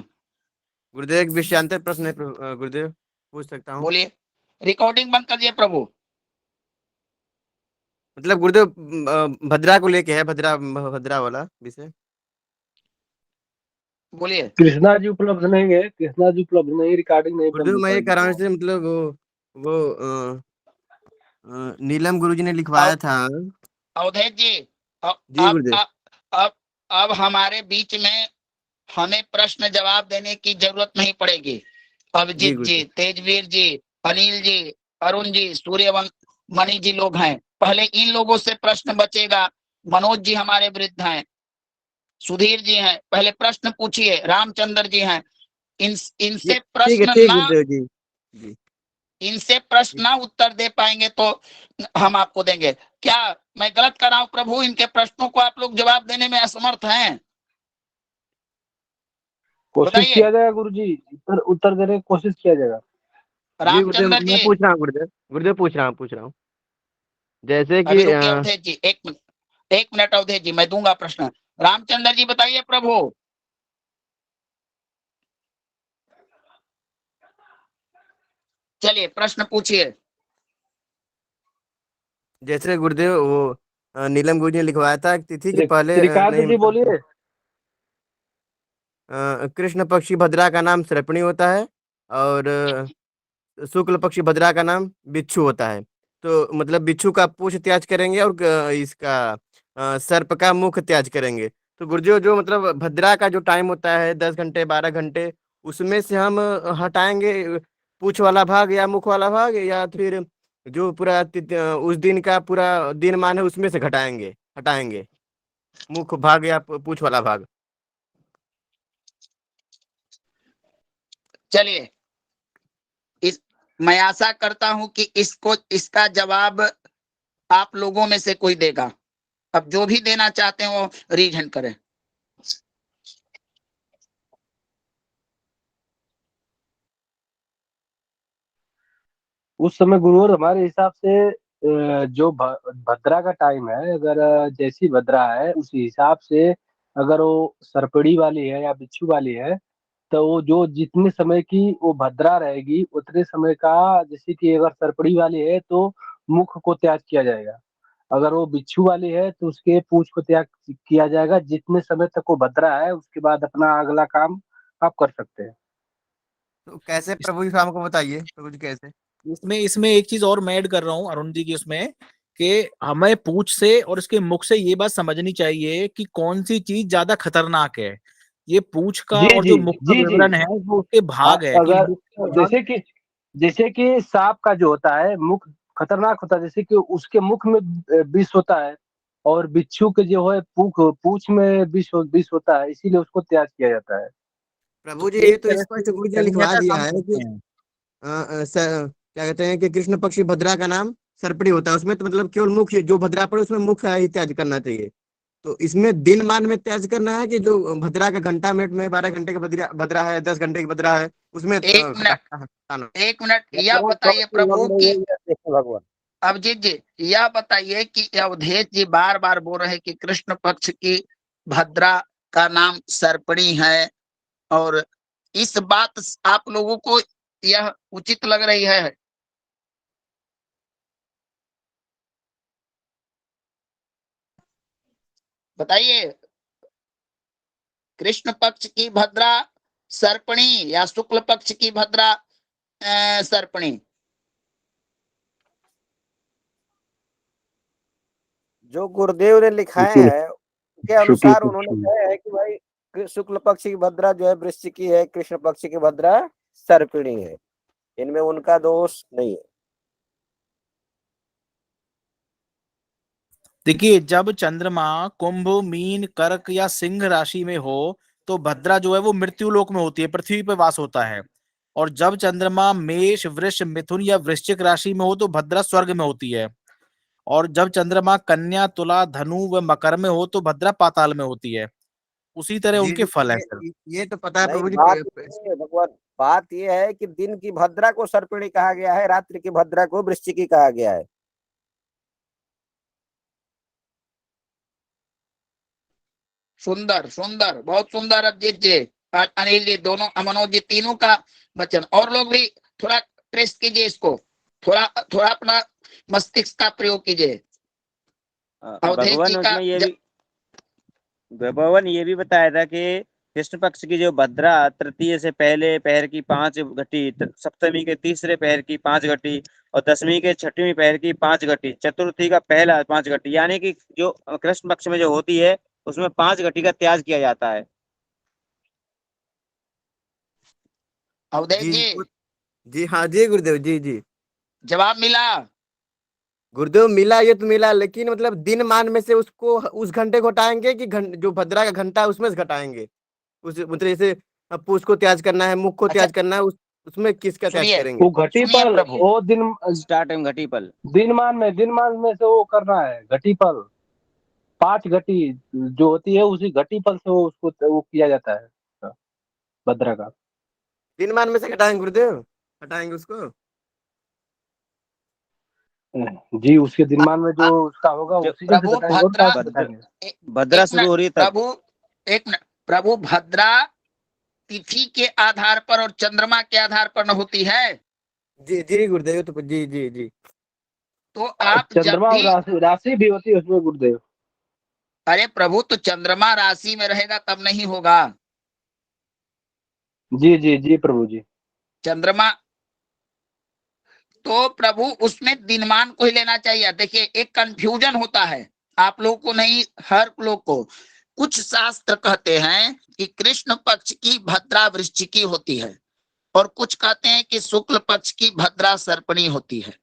गुरुदेव एक विषयांतर प्रश्न है गुरुदेव, पूछ सकता हूँ? बोलिए। रिकॉर्डिंग बंद कर दिए प्रभु। मतलब गुरुदेव भद्रा को लेके है, भद्रा वाला विषय। बोलिए। कृष्णा जी उपलब्ध नहीं है, कृष्णा जी उपलब्ध नहीं, रिकॉर्डिंग नहीं बंद गुरुदेव हो मैं ये पाएगी। कह रहा हूँ जैसे मतलब वो नीलम गुरुजी ने लिखवाया था। अवधेश जी जी गुरुदेव। अब हमारे बीच में हमें प्रश्न जवाब देने की जरूरत नहीं पड़ेगी। अभिजीत जी, तेजवीर जी, अनिल जी, अरुण जी, सूर्यमणि जी लोग हैं, पहले इन लोगों से प्रश्न बचेगा। मनोज जी हमारे वृद्ध हैं, सुधीर जी हैं, पहले प्रश्न पूछिए। रामचंद्र जी हैं, इनसे प्रश्न ना उत्तर दे पाएंगे तो हम आपको देंगे। क्या मैं गलत कर रहा हूं प्रभु? इनके प्रश्नों को आप लोग जवाब देने में असमर्थ हैं? कोशिश किया जाएगा गुरुजी, उत्तर देने की कोशिश किया जाएगा। रामचंद्र जी, मैं पूछ रहा हूँ गुरुदेव पूछ रहा हूँ जैसे कि अभी रुकिए अवधेश जी, एक मिनट अवधेश जी, मैं दूंगा प्रश्न। रामचंद्र जी बताइए प्रभु। चलिए प्रश्न पूछिए। जैसे गुरुदेव वो नीलम गुरुजी ने लिखवाया था तिथि के पहले श्रीकांत नहीं जी बोलिए। कृष्ण पक्षी भद्रा का नाम सर्पणी होता है और शुक्ल पक्षी भद्रा का नाम बिच्छू होता है। तो मतलब बिच्छू का पूंछ त्याज करेंगे और इसका सर्प का मुख त्याज करेंगे। तो गुरुदेव जो मतलब भद्रा का जो टाइम होता है 10 घंटे 12 घंटे, उसमें से हम हटाएंगे पूंछ वाला भाग या मुख वाला भाग, या फिर जो पूरा उस दिन का पूरा दिन मान है उसमें से हटाएंगे मुख भाग या पूंछ वाला भाग? चलिए मैं आशा करता हूं कि इसका जवाब आप लोगों में से कोई देगा। अब जो भी देना चाहते हैं वो रीजन करें। उस समय गुरुवर हमारे हिसाब से जो भद्रा का टाइम है, अगर जैसी भद्रा है उसी हिसाब से अगर वो सरपड़ी वाली है या बिच्छू वाली है, तो वो जो जितने समय की वो भद्रा रहेगी उतने समय का, जैसे कि अगर सरपड़ी वाली है तो मुख को त्याग किया जाएगा, अगर वो बिच्छू वाली है तो उसके पूंछ को त्याग किया जाएगा। जितने समय तक वो भद्रा है उसके बाद अपना अगला काम आप कर सकते हैं। तो कैसे प्रभु जी शाम को बताइए प्रभु जी कैसे? इसमें एक चीज और मैं ऐड कर रहा हूँ अरुण जी की, उसमें कि हमें पूंछ से और इसके मुख से ये बात समझनी चाहिए कि कौन सी चीज ज्यादा खतरनाक है। ये पूछ का जी और जी जो मुख का जी जी विवरण है वो उसके भाग है कि अगर मुख का भाग जैसे कि सांप का जो होता है मुख खतरनाक होता है, जैसे कि उसके मुख में विष होता है और बिच्छू के जो है पूछ में विष होता है, इसीलिए उसको त्याग किया जाता है। प्रभु तो जी एक ये तो तरह स्पष्ट से गुरु जी ने लिखवा कन्या का दिया काम है कि करते हैं। क्या कहते हैं कि कृष्ण पक्ष की भद्रा का नाम सर्पणी होता है, उसमें तो मतलब केवल मुख जो भद्रा पड़े उसमें मुख ही त्याज करना चाहिए। तो इसमें दिन मान में त्याज करना है कि जो भद्रा का घंटा मिनट में 12 घंटे का भद्रा भद्रा है, 10 घंटे की भद्रा है, उसमें एक मिनट, हटाना। एक मिनट, यह मतलब बताइए प्रभु नहीं कि है, ये देखो भगवान। अभिजीत जी यह बताइए कि अवधेश जी बार बार बोल रहे हैं कि कृष्ण पक्ष की भद्रा का नाम सर्पणी है, और इस बात आप लोगों को यह उचित लग रही है? बताइए, कृष्ण पक्ष की भद्रा सर्पणी या शुक्ल पक्ष की भद्रा सर्पणी? जो गुरुदेव ने लिखाए हैं के अनुसार उन्होंने कहा है कि भाई शुक्ल पक्ष की भद्रा जो है वृश्चिकी है, कृष्ण पक्ष की भद्रा सर्पिणी है, इनमें उनका दोष नहीं है। देखिए, जब चंद्रमा कुंभ, मीन, कर्क या सिंह राशि में हो तो भद्रा जो है वो मृत्यु लोक में होती है, पृथ्वी पर वास होता है। और जब चंद्रमा मेष, वृष, मिथुन या वृश्चिक राशि में हो तो भद्रा स्वर्ग में होती है। और जब चंद्रमा कन्या, तुला, धनु व मकर में हो तो भद्रा पाताल में होती है। उसी तरह जी उनके फल है सर। ये तो पता है नहीं, प्रभु जी। बात ये है भगवान, बात ये है कि दिन की भद्रा को सर्पिणी कहा गया है, रात्रि की भद्रा को वृश्चिकी कहा गया है। सुंदर सुंदर, बहुत सुंदर अभिजीत जी, अनिल जी, दोनों, मनोज जी, तीनों का वचन। और लोग भी थोड़ा ट्रेस कीजिए इसको, थोड़ा थोड़ा अपना मस्तिष्क का प्रयोग कीजिए। अवधेश जी भगवान का उसमें भगवान ये भी बताया था कि कृष्ण पक्ष की जो भद्रा तृतीय से पहले पहर की 5 घटी, सप्तमी के तीसरे पहर की 5 घटी और दसवीं के छठवीं पहर की 5 घटी, चतुर्थी का पहला 5 घटी, यानी कि जो कृष्ण पक्ष में जो होती है उसमें 5 घटी का त्याग किया जाता है। अवधेश जी जी, जी हाँ जी गुरुदेव, जी जी जवाब मिला? गुरुदेव मिला, ये तो मिला, लेकिन मतलब दिन मान में से उसको उस घंटे को हटाएंगे कि जो भद्रा का घंटा है उसमें से घटाएंगे? उस मतलब जैसे अब पूछ को त्याज करना है, मुख को अच्छा, त्याज करना है, उसमें किसका त्याज सुनिए करेंगे? वो घटी सुनिए पल, प्रभु, वो दिन स्टार्ट टाइम घटी पल, दिन मान में से वो करना है घटी पल। 5 घटी जो होती है उसी घटी पल से वो उसको वो किया जाता है भद्रा का। दिन मान में से घटाएंगे गुरुदेव, हटाएंगे उसको? जी, उसके दिनमान में जो उसका होगा जो उसी दिन से प्रभु घटाएंगे और भद्रा, कहाँ से भद्र घटाएंगे। भद्रा एक शुरू मिनट हो रही है तब। प्रभु, एक मिनट प्रभु, भद्रा तिथि के आधार पर और चंद्रमा के आधार पर न होती है? जी जी गुरुदेव, तो जी जी जी तो आप जब चंद्रमा और भी, राशि भी होती है उसमें गुरुदेव। अरे प्रभु, तो चंद्रमा राशि में रहेगा तब नहीं होगा। जी जी जी प्रभु जी। चंद्रमा, तो प्रभु उसमें दिनमान को ही लेना चाहिए। देखिए, एक कंफ्यूजन होता है आप लोग को नहीं, हर लोग को। कुछ शास्त्र कहते हैं कि कृष्ण पक्ष की भद्रा वृश्चिकी होती है, और कुछ कहते हैं कि शुक्ल पक्ष की भद्रा सर्पणी होती है।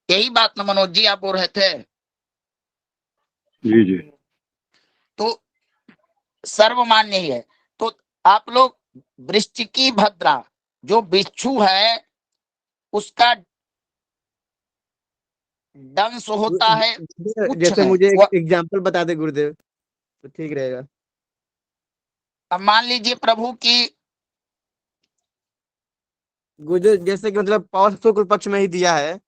यही बात न मनोज जी आप बोल रहे थे? जी जी तो सर्वमान्य ही है। तो आप लोग वृश्चिकी भद्रा, जो बिच्छू है उसका दंश होता है उच्च जैसे में। मुझे एक एग्जांपल बता दे गुरुदेव तो ठीक रहेगा। अब मान लीजिए प्रभु की, गुरुदेव जैसे कि मतलब पौष शुक्ल पक्ष में ही दिया है।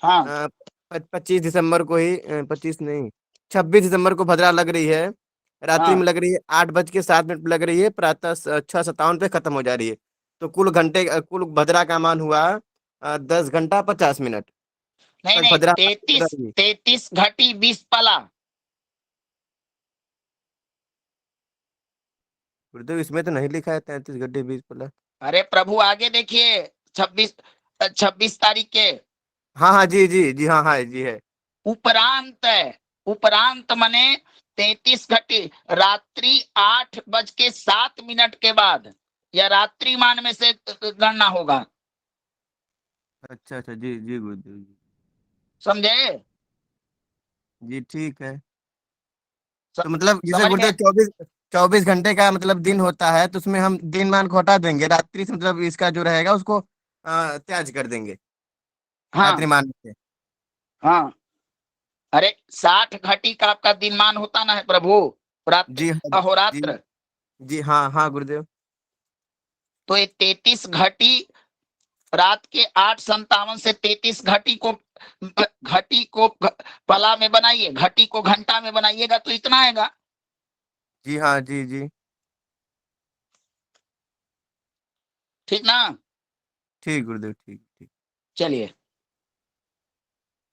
हाँ 25 दिसंबर को ही 25 नहीं 26 दिसंबर को भद्रा लग रही है, रात्रि हाँ, में लग रही है, 8:07 पे लग रही है, प्रातः 6:57 पे खत्म हो जा रही है। तो कुल घंटे कुल भद्रा का मान हुआ 10 घंटा 50 मिनट नहीं तक नहीं, भद्रा 33 घटी 20 पला। गुरुदेव इसमें तो नहीं लिखा है 33 घंटे 20 पल। अरे प्रभु आगे देखिए, 26 तारीख के हाँ हाँ जी जी जी हाँ हाँ जी है। उपरांत है। उपरांत मने 33 घटी रात्रि 8:07 के बाद, या रात्रि मान में से गणना होगा। अच्छा अच्छा, जी जी गुरुदेव जी। समझे? जी ठीक है। तो मतलब जैसे समझ गुरुदेव में? 24 घंटे का मतलब दिन होता है, तो उसमें हम दिन मान को हटा देंगे, रात्रि से मतलब इसका जो रहेगा उसको त्याज कर देंगे हाँ रात्रि मान से। हाँ, अरे 60 घटी का आपका दिनमान होता ना है प्रभु, रात जी हाँ जी। अहोरात्र। जी हाँ हाँ गुरुदेव। तो ये 33 घटी रात के 8:57 से 33 घटी को पला में बनाइए, घटी को घंटा में बनाइएगा तो इतना आएगा। जी हाँ जी जी। ठीक ना? ठीक गुरुदेव, ठीक ठीक। चलिए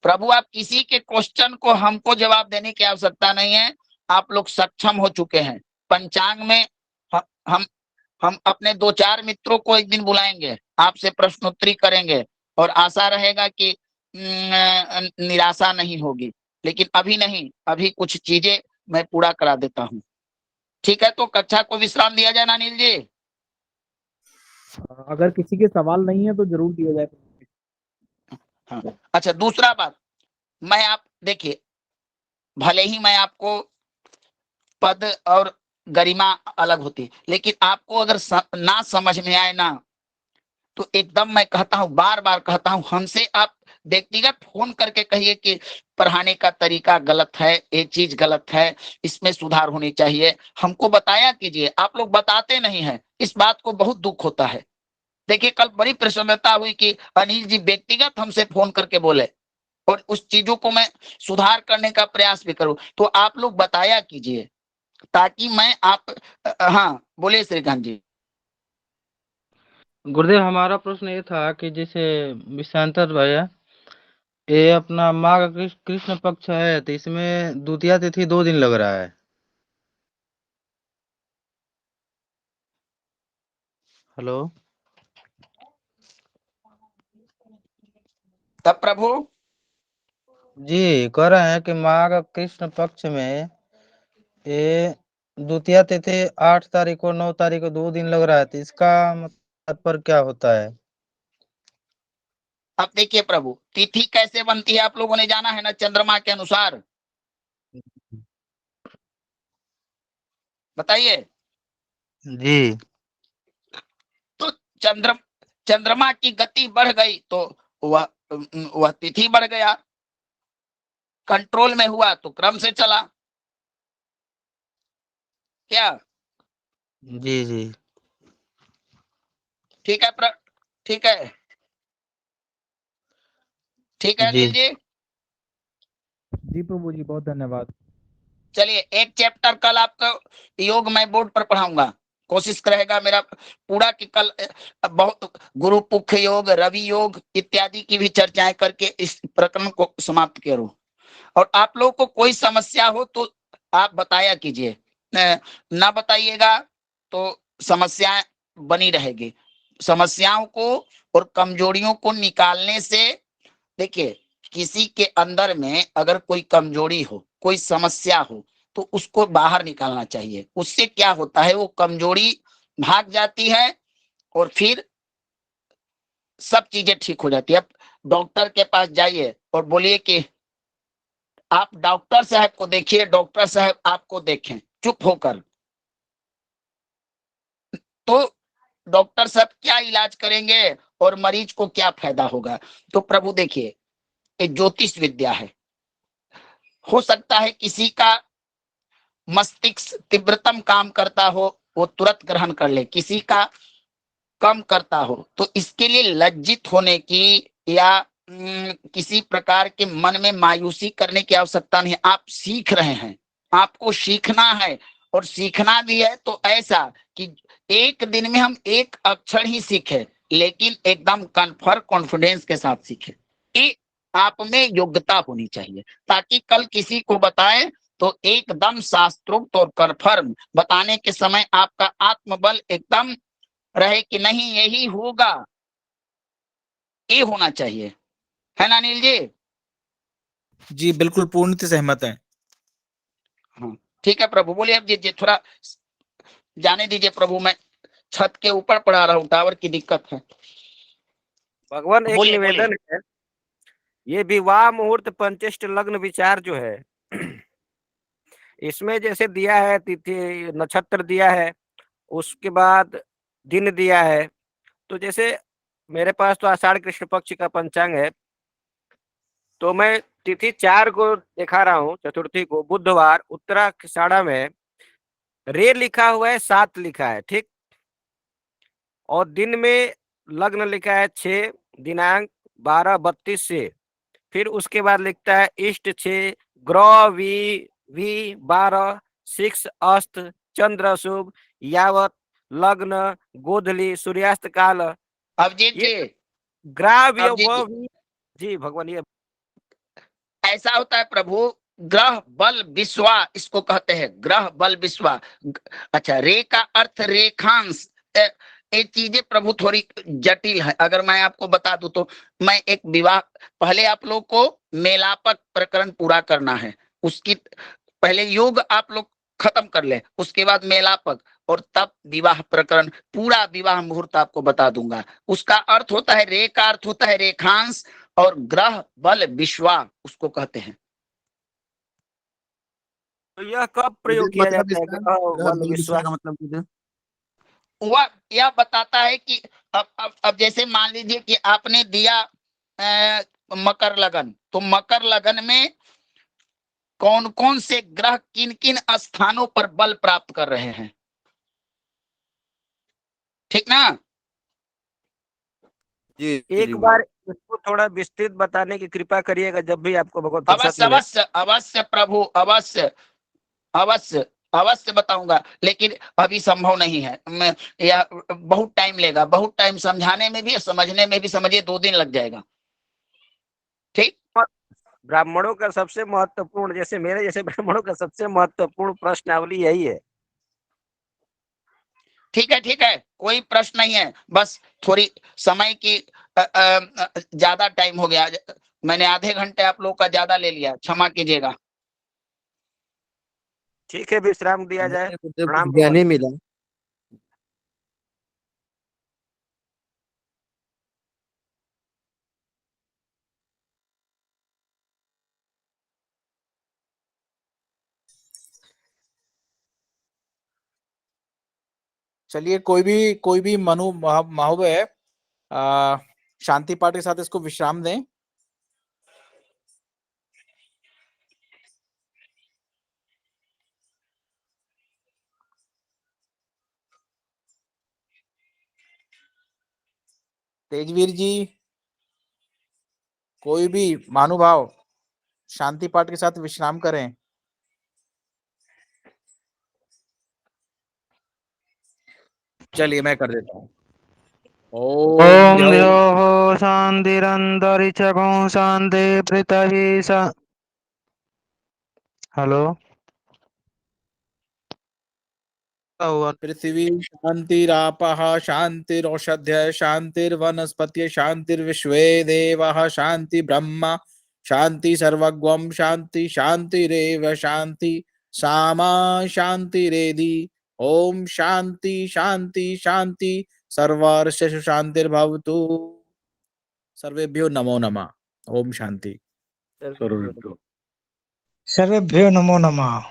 प्रभु, आप किसी के क्वेश्चन को हमको जवाब देने की आवश्यकता नहीं है, आप लोग सक्षम हो चुके हैं। पंचांग में हम अपने 2-4 मित्रों को एक दिन बुलाएंगे, आपसे प्रश्नोत्तरी करेंगे, और आशा रहेगा कि निराशा नहीं होगी। लेकिन अभी नहीं, अभी कुछ चीजें मैं पूरा करा देता हूँ। ठीक है, तो कक्षा को विश्राम दिया जाए ना अनिल जी। अगर किसी के सवाल नहीं है तो जरूर दिया जाए। हाँ, अच्छा दूसरा बात, मैं आप देखिए, भले ही मैं आपको पद और गरिमा अलग होती है, लेकिन आपको अगर ना समझ में आए ना, तो एकदम मैं कहता हूं, बार बार कहता हूं, हमसे आप व्यक्तिगत फोन करके कहिए कि पढ़ाने का तरीका गलत है, ये चीज गलत है, इसमें सुधार होनी चाहिए, हमको बताया कीजिए। आप लोग बताते नहीं है, इस बात को बहुत दुख होता है। देखिए कल बड़ी प्रसन्नता हुई कि अनिल जी व्यक्तिगत हमसे फोन करके बोले, और उस चीजों को मैं सुधार करने का प्रयास भी करूं। तो आप लोग बताया कीजिए, ताकि मैं आप हाँ बोलिए श्रीकांत जी। गुरुदेव हमारा प्रश्न ये था कि जैसे विशांतर भैया, ये अपना माघ कृष्ण पक्ष है, तो इसमें द्वितीया तिथि 2 दिन लग रहा है। हेलो, तब प्रभु जी कह रहे हैं कि माघ कृष्ण पक्ष में ये द्वितीया तिथि 8 तारीख को 9 तारीख को 2 दिन लग रहा है, तो इसका तात्पर्य क्या होता है? अब देखिए प्रभु, तिथि कैसे बनती है आप लोगों ने जाना है ना, चंद्रमा के अनुसार। बताइए। जी तो चंद्रमा की गति बढ़ गई तो वह तिथि बढ़ गया, कंट्रोल में हुआ तो क्रम से चला। क्या जी जी ठीक है ठीक है, ठीक है जी अनिल जी। जी प्रभु जी, बहुत धन्यवाद। चलिए एक चैप्टर कल आपको योग मैं बोर्ड पर पढ़ाऊंगा, कोशिश रहेगा मेरा पूरा कि कल बहुत गुरु पुख योग, रवि योग इत्यादि की भी चर्चाएं करके इस प्रकरण को समाप्त करूं। और आप लोगों को कोई समस्या हो तो आप बताया कीजिए, ना बताइएगा तो समस्याएं बनी रहेगी। समस्याओं को और कमजोरियों को निकालने से, देखिए किसी के अंदर में अगर कोई कमजोरी हो, कोई समस्या हो, तो उसको बाहर निकालना चाहिए। उससे क्या होता है, वो कमजोरी भाग जाती है और फिर सब चीजें ठीक हो जाती है। अब डॉक्टर के पास जाइए और बोलिए कि आप डॉक्टर साहब को देखिए, डॉक्टर साहब आपको देखें चुप होकर, तो डॉक्टर साहब क्या इलाज करेंगे और मरीज को क्या फायदा होगा। तो प्रभु देखिए, ये ज्योतिष विद्या है। हो सकता है किसी का मस्तिष्क तीव्रतम काम करता हो, वो तुरंत ग्रहण कर ले, किसी का कम करता हो, तो इसके लिए लज्जित होने की या किसी प्रकार के मन में मायूसी करने की आवश्यकता नहीं। आप सीख रहे हैं, आपको सीखना है, और सीखना भी है तो ऐसा कि एक दिन में हम एक अक्षर ही सीखे, लेकिन एकदम कन्फर्म कॉन्फिडेंस के साथ सीखे। ये आप में योग्यता होनी चाहिए, ताकि कल किसी को बताएं तो एकदम शास्त्रोक्त और कन्फर्म बताने के समय आपका आत्मबल एकदम रहे कि नहीं यही होगा, ये होना चाहिए, है ना अनिल जी? जी बिल्कुल पूर्णतः सहमत है। हाँ, ठीक है प्रभु, बोलिए अब जी थोड़ा जाने दीजिए प्रभु, मैं छत के ऊपर पढ़ा रहा हूँ, टावर की दिक्कत है। भगवान एक बोलिए, निवेदन है, ये विवाह मुहूर्त पंचेष्ट लग्न विचार जो है इसमें जैसे दिया है तिथि नक्षत्र दिया है, उसके बाद दिन दिया है, तो जैसे मेरे पास तो आषाढ़ कृष्ण पक्ष का पंचांग है, तो मैं तिथि 4 को दिखा रहा हूँ, चतुर्थी को बुधवार, उत्तराषाढ़ा में रे लिखा हुआ है, 7 लिखा है, ठीक, और दिन में लग्न लिखा है 6, दिनांक 12:32 से, फिर उसके बाद लिखता है इष्ट 6, ग्रह वी 12, 6 अस्त, चंद्र शुभ, यावत, लग्न, गोधली, सूर्यास्त काल। अभिजीत जी, ग्राव्य अभिजीत वो जी भगवान, ये ऐसा होता है प्रभु, ग्रह बल विश्वा इसको कहते हैं, ग्रह बल विश्वा। अच्छा, रे का अर्थ रेखांश। ये चीजें प्रभु थोड़ी जटिल है, अगर मैं आपको बता दूं तो मैं एक विवाह, पहले आप लोग को मेलापक प्रकरण पूरा करना है, उसकी पहले योग आप लोग खत्म कर ले, उसके बाद मेलापक, और तब विवाह प्रकरण पूरा विवाह मुहूर्त आपको बता दूंगा। उसका अर्थ होता है, रे का अर्थ होता है रेखांश, और ग्रह बल विश्वा उसको कहते हैं। तो यह कब प्रयोग किया मतलब जाता है? इसका ग्रह बल विश्वास का मतलब कुछ वह यह बताता है कि अब जैसे मान लीजिए कि आपने दिया मकर लगन, तो मकर लगन में कौन कौन से ग्रह किन किन स्थानों पर बल प्राप्त कर रहे हैं, ठीक ना? जी एक बार इसको थोड़ा विस्तृत बताने की कृपा करिएगा, जब भी आपको भगवत फुर्सत अवश्य मिले। अवश्य अवश्य प्रभु, अवश्य अवश्य अवश्य बताऊंगा, लेकिन अभी संभव नहीं है, मैं यह बहुत टाइम लेगा, बहुत टाइम समझाने में भी समझने में भी, समझिए 2 दिन लग जाएगा, ठीक। ब्राह्मणों का सबसे महत्वपूर्ण, जैसे मेरे जैसे ब्राह्मणों का सबसे महत्वपूर्ण प्रश्नावली यही है। ठीक है, ठीक है, कोई प्रश्न नहीं है, बस थोड़ी समय की ज्यादा टाइम हो गया, मैंने आधे घंटे आप लोग का ज्यादा ले लिया, क्षमा कीजिएगा। ठीक है, विश्राम दिया जाए। प्रणाम ज्ञान ही मिला। चलिए, कोई भी मनु महोदय शांति पाठ के साथ इसको विश्राम दें। तेजवीर जी, कोई भी महानुभाव शांति पाठ के साथ विश्राम करें। चलिए, मैं कर देता हूँ। ओम द्योः शान्तिरन्तरिक्षगं शान्ति पृथिवी हेलो, पृथ्वी शांतिरापः शांतिरौषध्य शांतिर्वनस्पत्य शांतिर्विश्वे देवाः शांति ब्रह्म शांति सर्वगम शांति शांतिरेव शांति सामा शांतिरेधि। ओम शांति शांति शांति सर्वर्षु शांतिर्भवतु। सर्वेभ्यो नमो नमः। ओम शांति। सर्वेभ्यो सर्वेभ्यो नमो नमः।